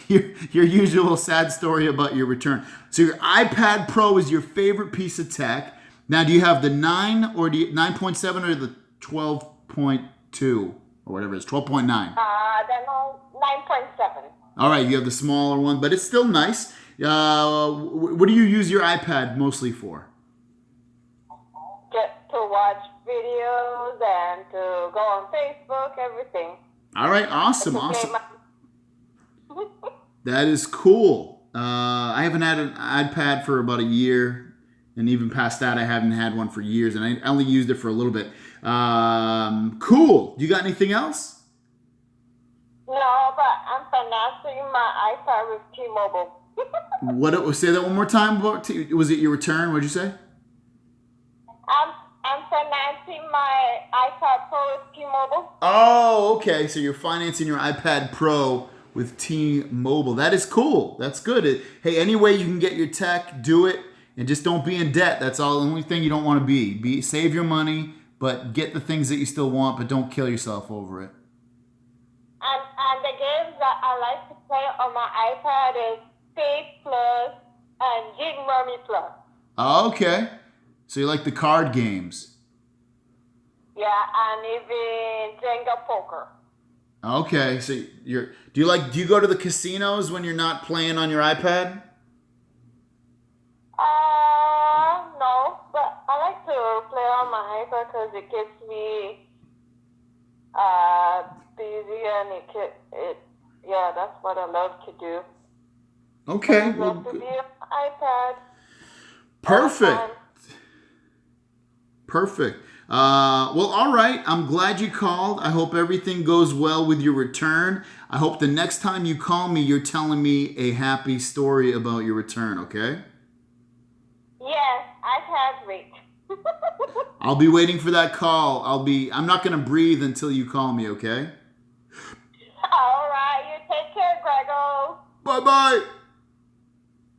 your usual sad story about your return. So your iPad Pro is your favorite piece of tech. Now, do you have the 9 or 9.7 or the 12.2 or whatever it is, 12.9? Then 9.7. All right, you have the smaller one, but it's still nice. What do you use your iPad mostly for? Get to watch videos and to go on Facebook, everything. All right, awesome. Okay, That is cool. I haven't had an iPad for about a year, and even past that, I haven't had one for years, and I only used it for a little bit. Cool. You got anything else? No, but I'm financing my iPad with T-Mobile. Say that one more time. Was it your return? What'd you say? I'm financing my iPad Pro with T-Mobile. Oh, okay. So you're financing your iPad Pro with T-Mobile. That is cool. That's good. Hey, any way you can get your tech, do it, and just don't be in debt. That's all. The only thing you don't want to be. Save your money, but get the things that you still want, but don't kill yourself over it. And the games that I like to play on my iPad is Fate Plus and Jig Mummy Plus. Oh, okay. So you like the card games. Yeah, and even Jenga Poker. Okay. So do you go to the casinos when you're not playing on your iPad? No, but I like to play on my iPad because it keeps me busy and yeah, that's what I love to do. Okay. I love to be on my iPad. Perfect. Well, all right. I'm glad you called. I hope everything goes well with your return. I hope the next time you call me, you're telling me a happy story about your return, okay? Yes, I iPad's reach. I'll be waiting for that call. I'm not going to breathe until you call me, okay? All right, you take care, Greggo. Bye-bye.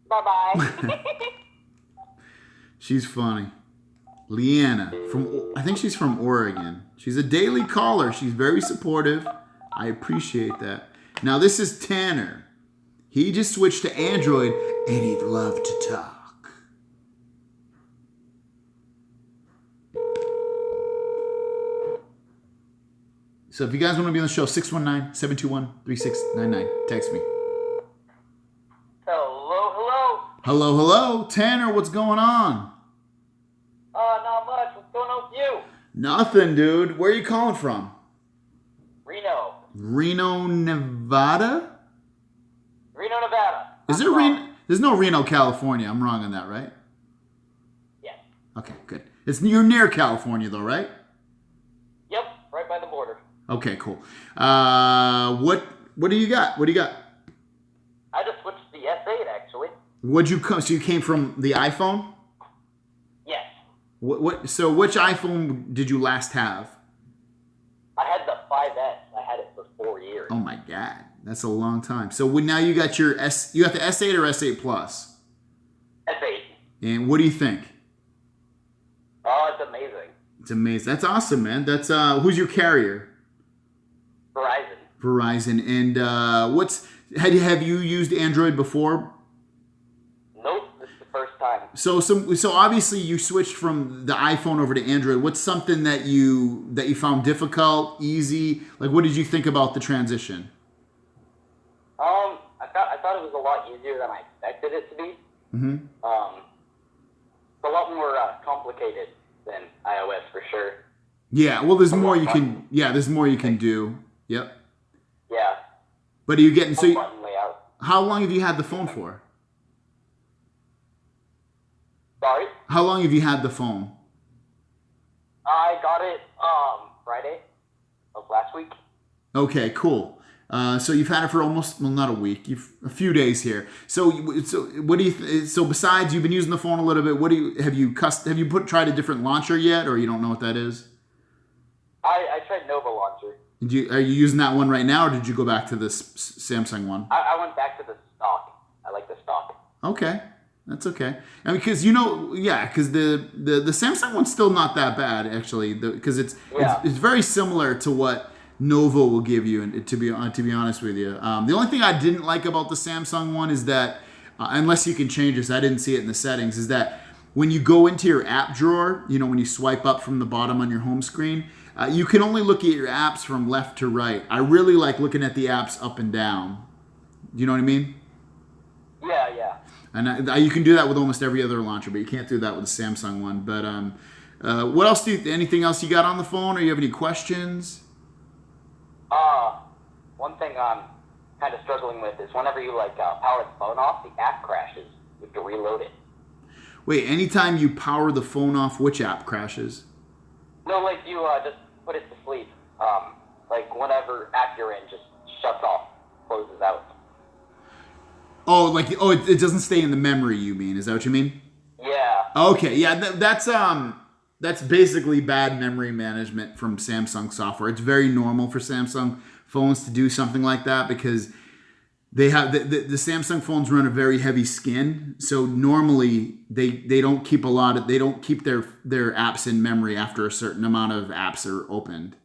Bye-bye. She's funny. Leanna, I think she's from Oregon. She's a daily caller. She's very supportive. I appreciate that. Now, this is Tanner. He just switched to Android, and he'd love to talk. So if you guys want to be on the show, 619-721-3699. Text me. Hello. Hello. Tanner, what's going on? Not much. What's going on with you? Nothing, dude. Where are you calling from? Reno, Nevada? Nevada. Is there Reno? There's no Reno, California. I'm wrong on that, right? Yes. Okay, good. You're near California, though, right? Yep, right by the border. Okay, cool. What do you got? I just switched to the S8, actually. What'd you come? So you came from the iPhone? Yes. So which iPhone did you last have? I had the 5S. I had it for 4 years. Oh my God, that's a long time. So now you got you got the S8 or S8 Plus? S8. And what do you think? Oh, it's amazing. It's amazing. That's awesome, man. That's who's your carrier? Verizon. And have you used Android before? Nope, this is the first time. So obviously you switched from the iPhone over to Android. What's something that you found difficult, easy? Like, what did you think about the transition? I thought it was a lot easier than I expected it to be. Mm-hmm. It's a lot more complicated than iOS for sure. Yeah, well, there's more you can. Yeah, there's more you can do. Yep. Yeah. But are you getting Button layout. How long have you had the phone for? Sorry. How long have you had the phone? I got it Friday of last week. Okay, cool. So you've had it for almost not a week, a few days here. So what do you? So besides you've been using the phone a little bit, have you tried a different launcher yet, or you don't know what that is? I tried Nova Launcher. Are you using that one right now, or did you go back to this Samsung one? I went back to the stock. I like the stock. Okay, that's okay. I mean, because the Samsung one's still not that bad actually, because it's very similar to what Nova will give you. And to be honest with you, the only thing I didn't like about the Samsung one is that unless you can change this, I didn't see it in the settings. Is that when you go into your app drawer, when you swipe up from the bottom on your home screen. You can only look at your apps from left to right. I really like looking at the apps up and down. Do you know what I mean? Yeah. And you can do that with almost every other launcher, but you can't do that with the Samsung one. But what else anything else you got on the phone, or you have any questions? One thing I'm kind of struggling with is whenever you power the phone off, the app crashes. You have to reload it. Wait, anytime you power the phone off, which app crashes? No, you just put it to sleep. Whenever app you're in just shuts off, closes out. Oh, it doesn't stay in the memory, you mean? Is that what you mean? Yeah. Okay, yeah, that's basically bad memory management from Samsung software. It's very normal for Samsung phones to do something like that because they have the Samsung phones run a very heavy skin, so normally they don't keep their apps in memory after a certain amount of apps are opened.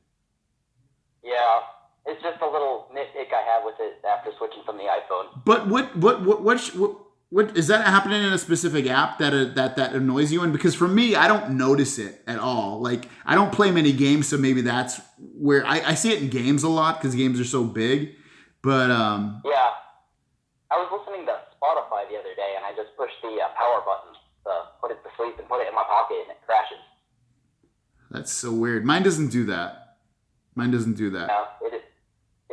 Yeah, it's just a little nitpick I have with it after switching from the iPhone. But what is that happening in a specific app that annoys you? And because for me, I don't notice it at all. I don't play many games, so maybe that's where I see it in games a lot because games are so big. But yeah, I was listening to Spotify the other day, and I just pushed the power button to put it to sleep and put it in my pocket, and it crashes. That's so weird. Mine doesn't do that. No, it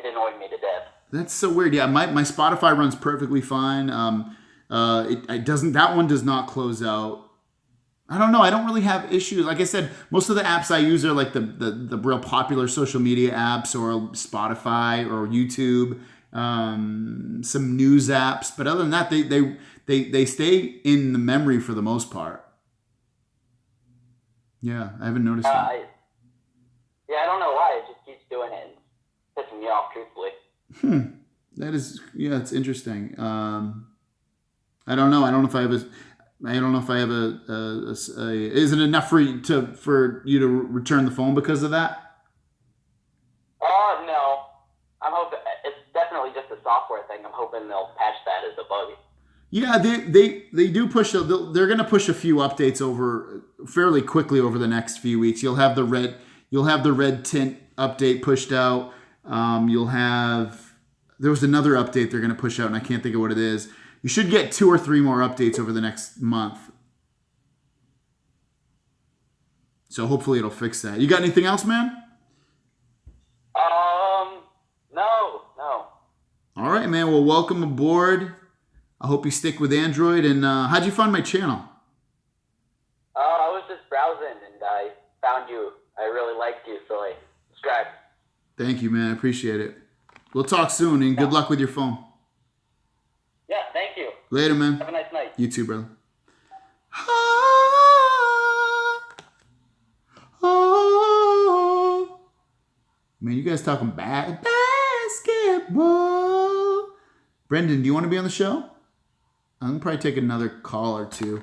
annoyed me to death. That's so weird. Yeah, my Spotify runs perfectly fine. It doesn't. That one does not close out. I don't know. I don't really have issues. Like I said, most of the apps I use are like the real popular social media apps, or Spotify or YouTube, some news apps. But other than that, they stay in the memory for the most part. Yeah, I haven't noticed that. I don't know why. It just keeps doing it. It's pissing me off, truthfully. That is, yeah, it's interesting. I don't know. I don't know if I have a. I don't know if I have is it enough for you to return the phone because of that? Oh no, I'm hoping it's definitely just a software thing. I'm hoping they'll patch that as a bug. Yeah, they do push. They're going to push a few updates over fairly quickly over the next few weeks. You'll have the red tint update pushed out. There was another update they're going to push out, and I can't think of what it is. You should get 2 or 3 more updates over the next month. So hopefully it'll fix that. You got anything else, man? No. All right, man. Well, welcome aboard. I hope you stick with Android. And how'd you find my channel? I was just browsing and I found you. I really liked you, so I subscribed. Thank you, man. I appreciate it. We'll talk soon, and good luck with your phone. Yeah, thank you. Later, man. Have a nice night. You too, brother. Man, you guys talking basketball. Brendan, do you want to be on the show? I'm going to probably take another call or two.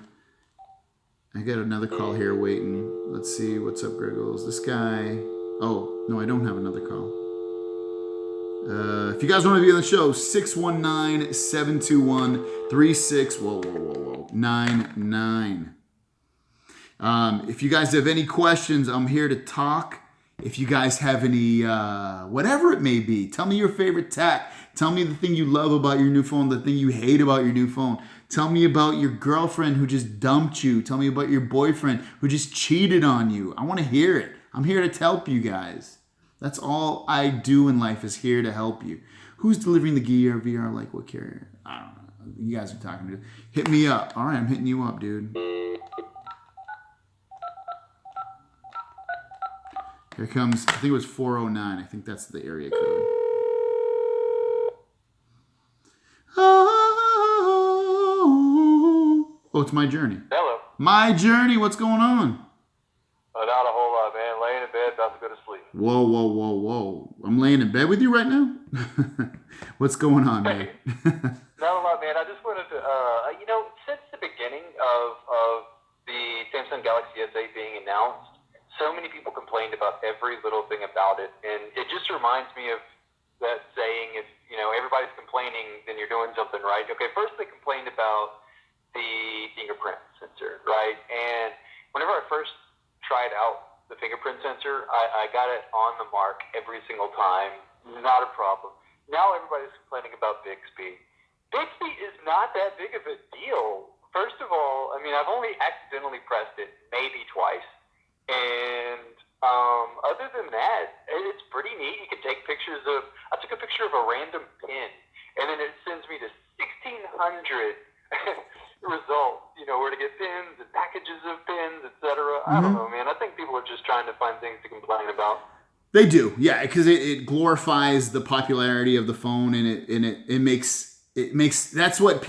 I got another call here waiting. Let's see. What's up, Greggles? This guy. Oh, no, I don't have another call. If you guys want to be on the show, 619-721-99. If you guys have any questions, I'm here to talk. If you guys have any, whatever it may be, tell me your favorite tech. Tell me the thing you love about your new phone, the thing you hate about your new phone. Tell me about your girlfriend who just dumped you. Tell me about your boyfriend who just cheated on you. I want to hear it. I'm here to help you guys. That's all I do in life, is here to help you. Who's delivering the gear, VR, like what carrier? I don't know. You guys are talking to. Hit me up. All right, I'm hitting you up, dude. Here comes, I think it was 409. I think that's the area code. Oh, it's My Journey. Hello. My Journey, what's going on? Not a whole lot, man. Laying in bed, about to go to sleep. Whoa. I'm laying in bed with you right now? What's going on, man? Not a lot, man. I just wanted to, since the beginning of the Samsung Galaxy S8 being announced, so many people complained about every little thing about it. And it just reminds me of that saying, if, everybody's complaining, then you're doing something right. Okay, first they complained about the fingerprint sensor, right? And whenever I first tried out the fingerprint sensor, I got it on the mark every single time. Not a problem. Now everybody's complaining about Bixby. Bixby is not that big of a deal. First of all, I've only accidentally pressed it maybe twice. And other than that, it's pretty neat. You can take pictures of, I took a picture of a random pin, and then it sends me to 1,600 results, where to get pins and packages of pins, etc. I don't know, man. I think people are just trying to find things to complain about. They do, yeah, because it glorifies the popularity of the phone, and it makes that's what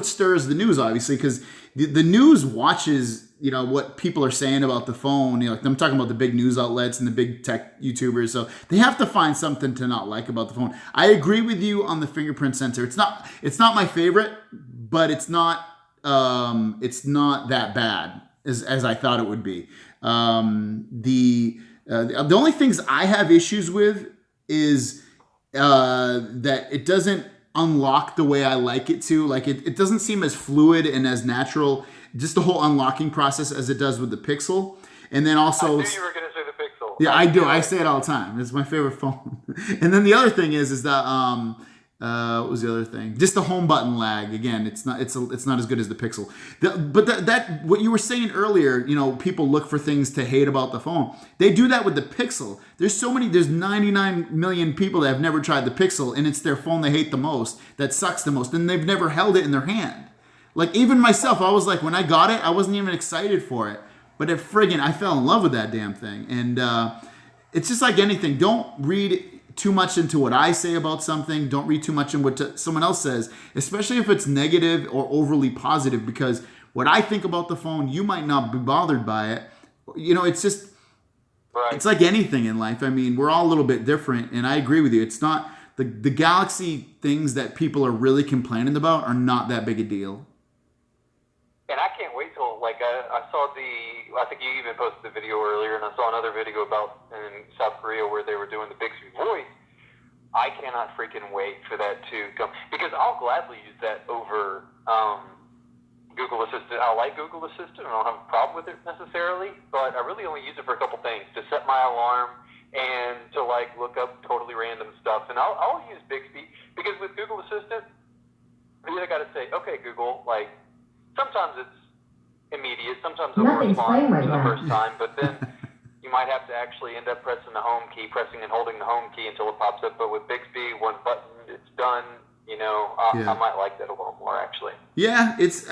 stirs the news, obviously, because the news watches what people are saying about the phone. I'm talking about the big news outlets and the big tech YouTubers, so they have to find something to not like about the phone. I agree with you on the fingerprint sensor. It's not my favorite, but it's not that bad as I thought it would be. The only things I have issues with is that it doesn't unlock the way I like it to. Like it doesn't seem as fluid and as natural, just the whole unlocking process, as it does with the Pixel. And then also, I knew you were going to say the Pixel. Yeah, I do. I say it all the time. It's my favorite phone. And then the other thing is that what was the other thing? Just the home button lag. Again, it's not as good as the Pixel. But what you were saying earlier, people look for things to hate about the phone. They do that with the Pixel. There's 99 million people that have never tried the Pixel, and it's their phone they hate the most, that sucks the most, and they've never held it in their hand. Like, even myself, I was like, when I got it, I wasn't even excited for it. But I fell in love with that damn thing. And it's just like anything. Don't read too much into what I say about something. Don't read too much into what someone else says, especially if it's negative or overly positive, because what I think about the phone, you might not be bothered by it. You know, it's just, Right. it's like anything in life. I mean, we're all a little bit different, and I agree with you. It's not, the Galaxy things that people are really complaining about are not that big a deal. And I can't wait till, like, I saw I think you even posted the video earlier, and I saw another video about in South Korea where they were doing the Bixby voice. I cannot freaking wait for that to come, because I'll gladly use that over Google Assistant. I like Google Assistant. I don't have a problem with it necessarily, but I really only use it for a couple things: to set my alarm and to, like, look up totally random stuff. And I'll use Bixby, because with Google Assistant, you either got to say, okay, Google, like, sometimes it's immediate, sometimes it'll respond to the first time, but then you might have to actually end up pressing the home key, pressing and holding the home key until it pops up. But with Bixby, one button, it's done. You know, I might like that a little more, actually. Yeah, it's,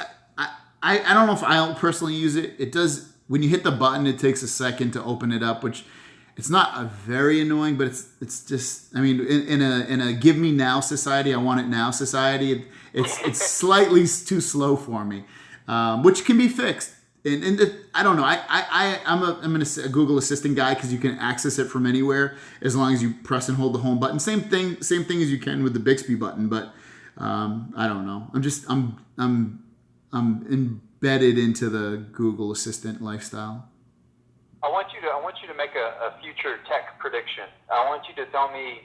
I don't know if I'll personally use it. It does, when you hit the button, it takes a second to open it up, which it's not a very annoying, but it's just, I mean, in a give me now society, I want it now society, it's slightly too slow for me, which can be fixed. And I don't know. I'm a Google Assistant guy, because you can access it from anywhere as long as you press and hold the home button. Same thing as you can with the Bixby button. But I don't know. I'm embedded into the Google Assistant lifestyle. I want you to make a future tech prediction. I want you to tell me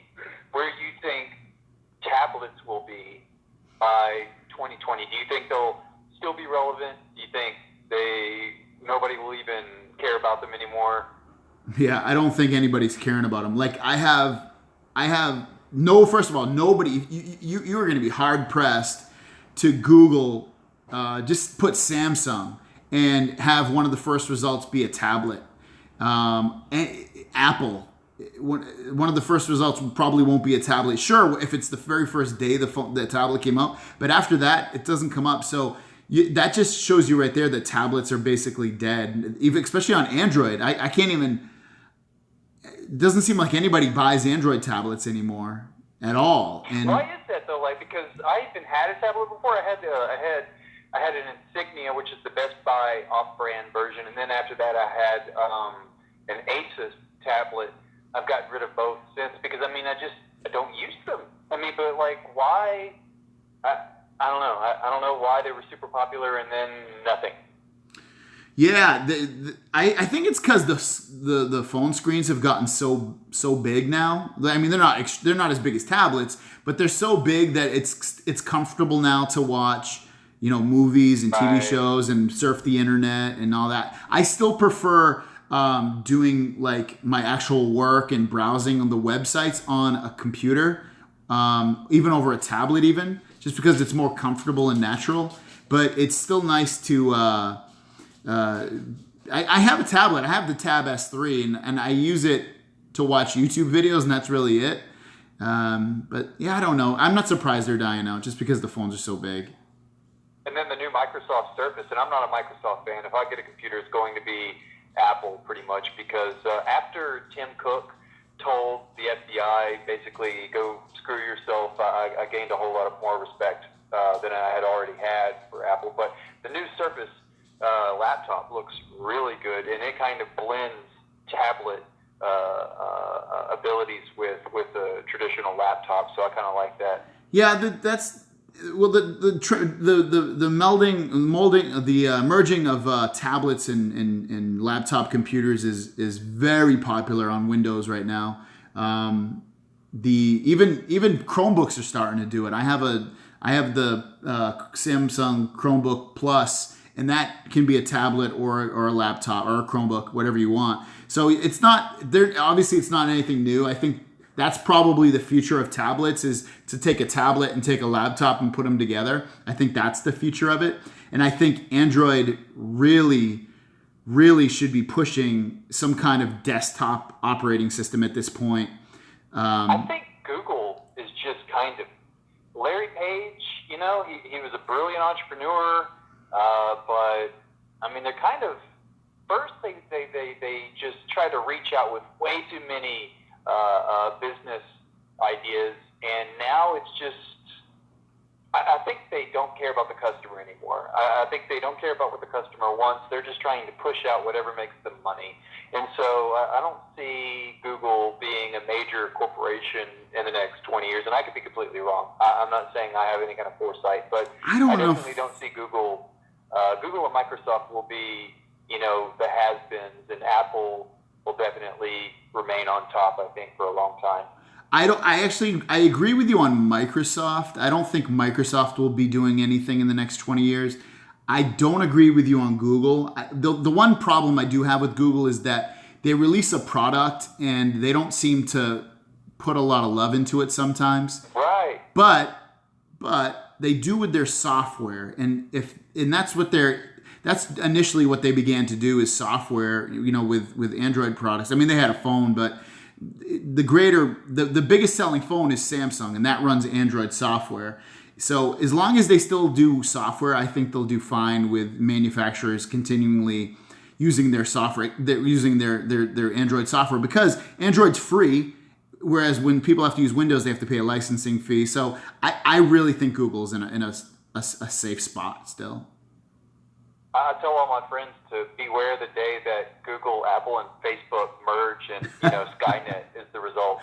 where you think tablets will be by 2020. Do you think they'll still be relevant? Do you think nobody will even care about them anymore? Yeah, I don't think anybody's caring about them. Like, first of all, nobody, you're going to be hard pressed to Google, just put Samsung and have one of the first results be a tablet. And Apple, one of the first results probably won't be a tablet. Sure, if it's the very first day the tablet came out, but after that, it doesn't come up. So that just shows you right there that tablets are basically dead, even especially on Android. I can't even. It doesn't seem like anybody buys Android tablets anymore at all. And why is that though? Like, because I even had a tablet before. I had an Insignia, which is the Best Buy off-brand version, and then after that, I had an Asus tablet. I've gotten rid of both since, because I don't use them. I mean, but like, why? I don't know. I don't know why they were super popular and then nothing. Yeah, I think it's because the phone screens have gotten so big now. I mean, they're not as big as tablets, but they're so big that it's comfortable now to watch, you know, movies and TV shows and surf the internet and all that. I still prefer doing like my actual work and browsing on the websites on a computer, even over a tablet, even just because it's more comfortable and natural. But it's still nice to. I have a tablet. I have the Tab S3, and I use it to watch YouTube videos, and that's really it. But yeah, I don't know. I'm not surprised they're dying out just because the phones are so big. And then the new Microsoft Surface, and I'm not a Microsoft fan. If I get a computer, it's going to be Apple pretty much, because after Tim Cook told the FBI basically go screw yourself, I gained a whole lot of more respect than I had already had for Apple. But the new Surface laptop looks really good, and it kind of blends tablet abilities with the traditional laptop. So I kind of like that. Yeah, that's. Well, the merging of tablets and laptop computers is very popular on Windows right now. Even Chromebooks are starting to do it. I have the Samsung Chromebook Plus, and that can be a tablet or a laptop or a Chromebook, whatever you want. So it's not there. Obviously, it's not anything new. I think that's probably the future of tablets, is to take a tablet and take a laptop and put them together. I think that's the future of it. And I think Android really, really should be pushing some kind of desktop operating system at this point. I think Google is just kind of Larry Page. You know, he was a brilliant entrepreneur, but I mean, they're kind of first they just try to reach out with way too many business ideas, and now it's just I think think they don't care about the customer anymore. I think they don't care about what the customer wants. They're just trying to push out whatever makes them money. And so I don't see Google being a major corporation in the next 20 years. And I could be completely wrong. I'm not saying I have any kind of foresight, but I definitely don't see Google. Google and Microsoft will be, the has-beens, and Apple will definitely remain on top, I think, for a long time. I agree with you on Microsoft. I don't think Microsoft will be doing anything in the next 20 years. I don't agree with you on Google. The one problem I do have with Google is that they release a product and they don't seem to put a lot of love into it sometimes. Right. But they do with their software, and that's initially what they began to do is software, with Android products. I mean, they had a phone, but the biggest selling phone is Samsung, and that runs Android software. So as long as they still do software, I think they'll do fine with manufacturers continually using their software, using their Android software, because Android's free, whereas when people have to use Windows, they have to pay a licensing fee. So I really think Google's in a safe spot still. I tell all my friends to beware the day that Google, Apple, and Facebook merge, and Skynet is the result.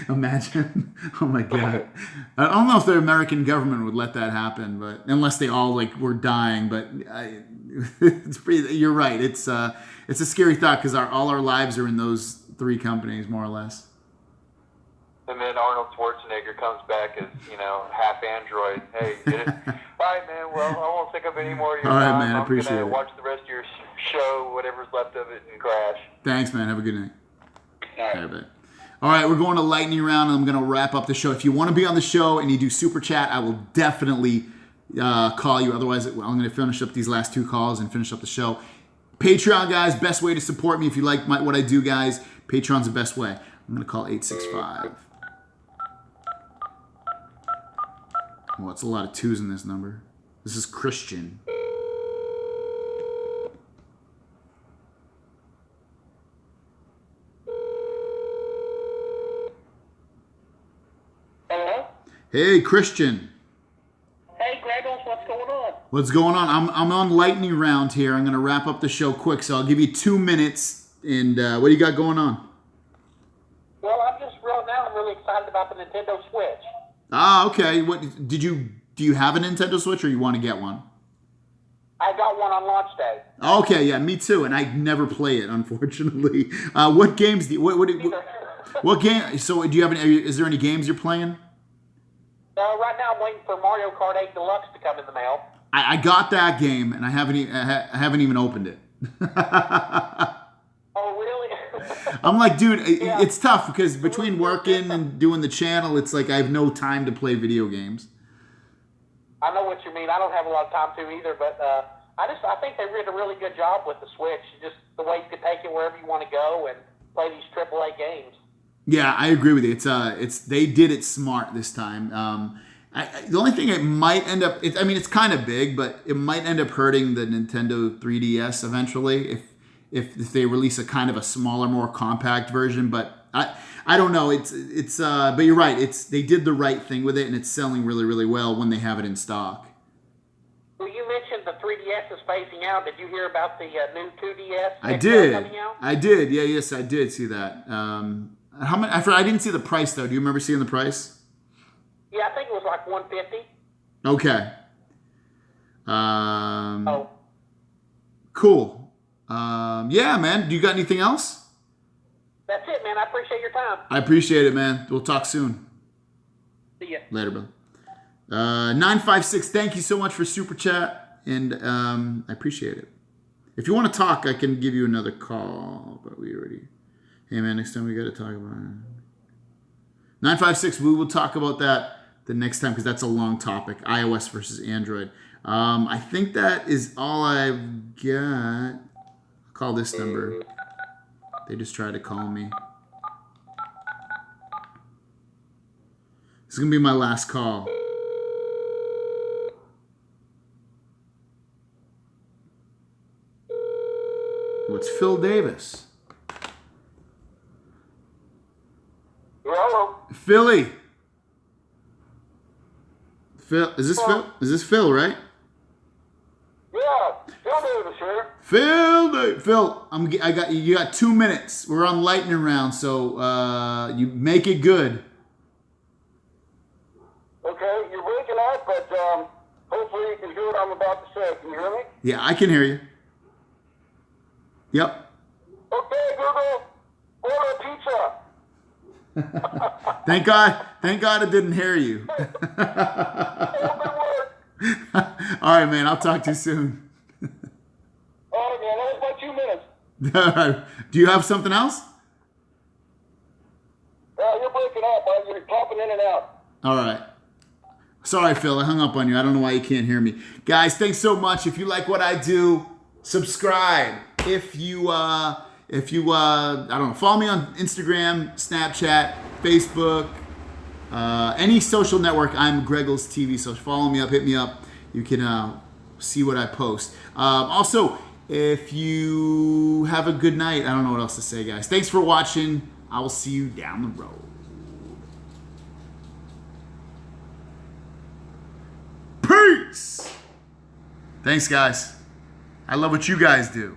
Imagine. Oh my God. I don't know if the American government would let that happen, but unless they all were dying. But you're right. It's a scary thought because all our lives are in those three companies, more or less. And then Arnold Schwarzenegger comes back as, half android. Hey, get it? All right, man. Well, I won't take up any more of your time. All right, man. I appreciate it. I'm going to watch the rest of your show, whatever's left of it, and crash. Thanks, man. Have a good night. All right. All right, we're going to lightning round, and I'm going to wrap up the show. If you want to be on the show and you do super chat, I will definitely call you. Otherwise, I'm going to finish up these last two calls and finish up the show. Patreon, guys, best way to support me. If you like what I do, guys, Patreon's the best way. I'm going to call 865. Well, it's a lot of twos in this number. This is Christian. Hello? Hey, Christian. Hey, Greggles, what's going on? What's going on? I'm on lightning round here. I'm going to wrap up the show quick, so I'll give you 2 minutes. And what do you got going on? Well, I'm really excited about the Nintendo Switch. Ah, okay. Do you have a Nintendo Switch, or you want to get one? I got one on launch day. Okay, yeah, me too. And I never play it, unfortunately. What games what game? So, do you have is there any games you're playing? Right now I'm waiting for Mario Kart 8 Deluxe to come in the mail. I got that game, and I haven't even opened it. Oh, really? I'm like, dude, Yeah. It's tough because between working and doing the channel, it's like I have no time to play video games. I know what you mean. I don't have a lot of time to either, but I think they did a really good job with the Switch. Just the way you can take it wherever you want to go and play these AAA games. Yeah, I agree with you. It's they did it smart this time. The only thing it might end up, it's kind of big, but it might end up hurting the Nintendo 3DS eventually if they release a kind of a smaller, more compact version. But I don't know. But you're right. They did the right thing with it, and it's selling really, really well when they have it in stock. Well, you mentioned the 3DS is phasing out. Did you hear about the new 2DS? I did. Coming out? I did. Yeah, yes, I did see that. How much? I didn't see the price though. Do you remember seeing the price? Yeah, I think it was like $150. Okay. Oh. Cool. Yeah, man. Do you got anything else? That's it, man. I appreciate your time. I appreciate it, man. We'll talk soon. See ya. Later, brother. 956. Thank you so much for super chat, and I appreciate it. If you want to talk, I can give you another call, but we already. Hey, man. Next time we got to talk about it. 956. We will talk about that the next time because that's a long topic. iOS versus Android. I think that is all I've got. I'll call this number. They just tried to call me. This is going to be my last call. What's Phil Davis? Hello. Philly. Phil, is this Phil? Is this Phil, right? Yeah, Phil Davis here. Phil, I got you. You got 2 minutes. We're on lightning round, so you make it good. Okay, you're breaking up, but hopefully you can hear what I'm about to say. Can you hear me? Yeah, I can hear you. Yep. Okay, Google, order a pizza. Thank God it didn't hear you. Oh, good work. All right, man. I'll talk to you soon. All right, man, that was my 2 minutes. All right. Do you have something else? You're breaking up, but you're popping in and out. All right. Sorry, Phil. I hung up on you. I don't know why you can't hear me. Guys, thanks so much. If you like what I do, subscribe. If you I don't know, follow me on Instagram, Snapchat, Facebook, any social network. I'm GregglesTV. So follow me up, hit me up. You can see what I post. Also, if you have a good night, I don't know what else to say, guys. Thanks for watching. I will see you down the road. Peace. Thanks, guys. I love what you guys do.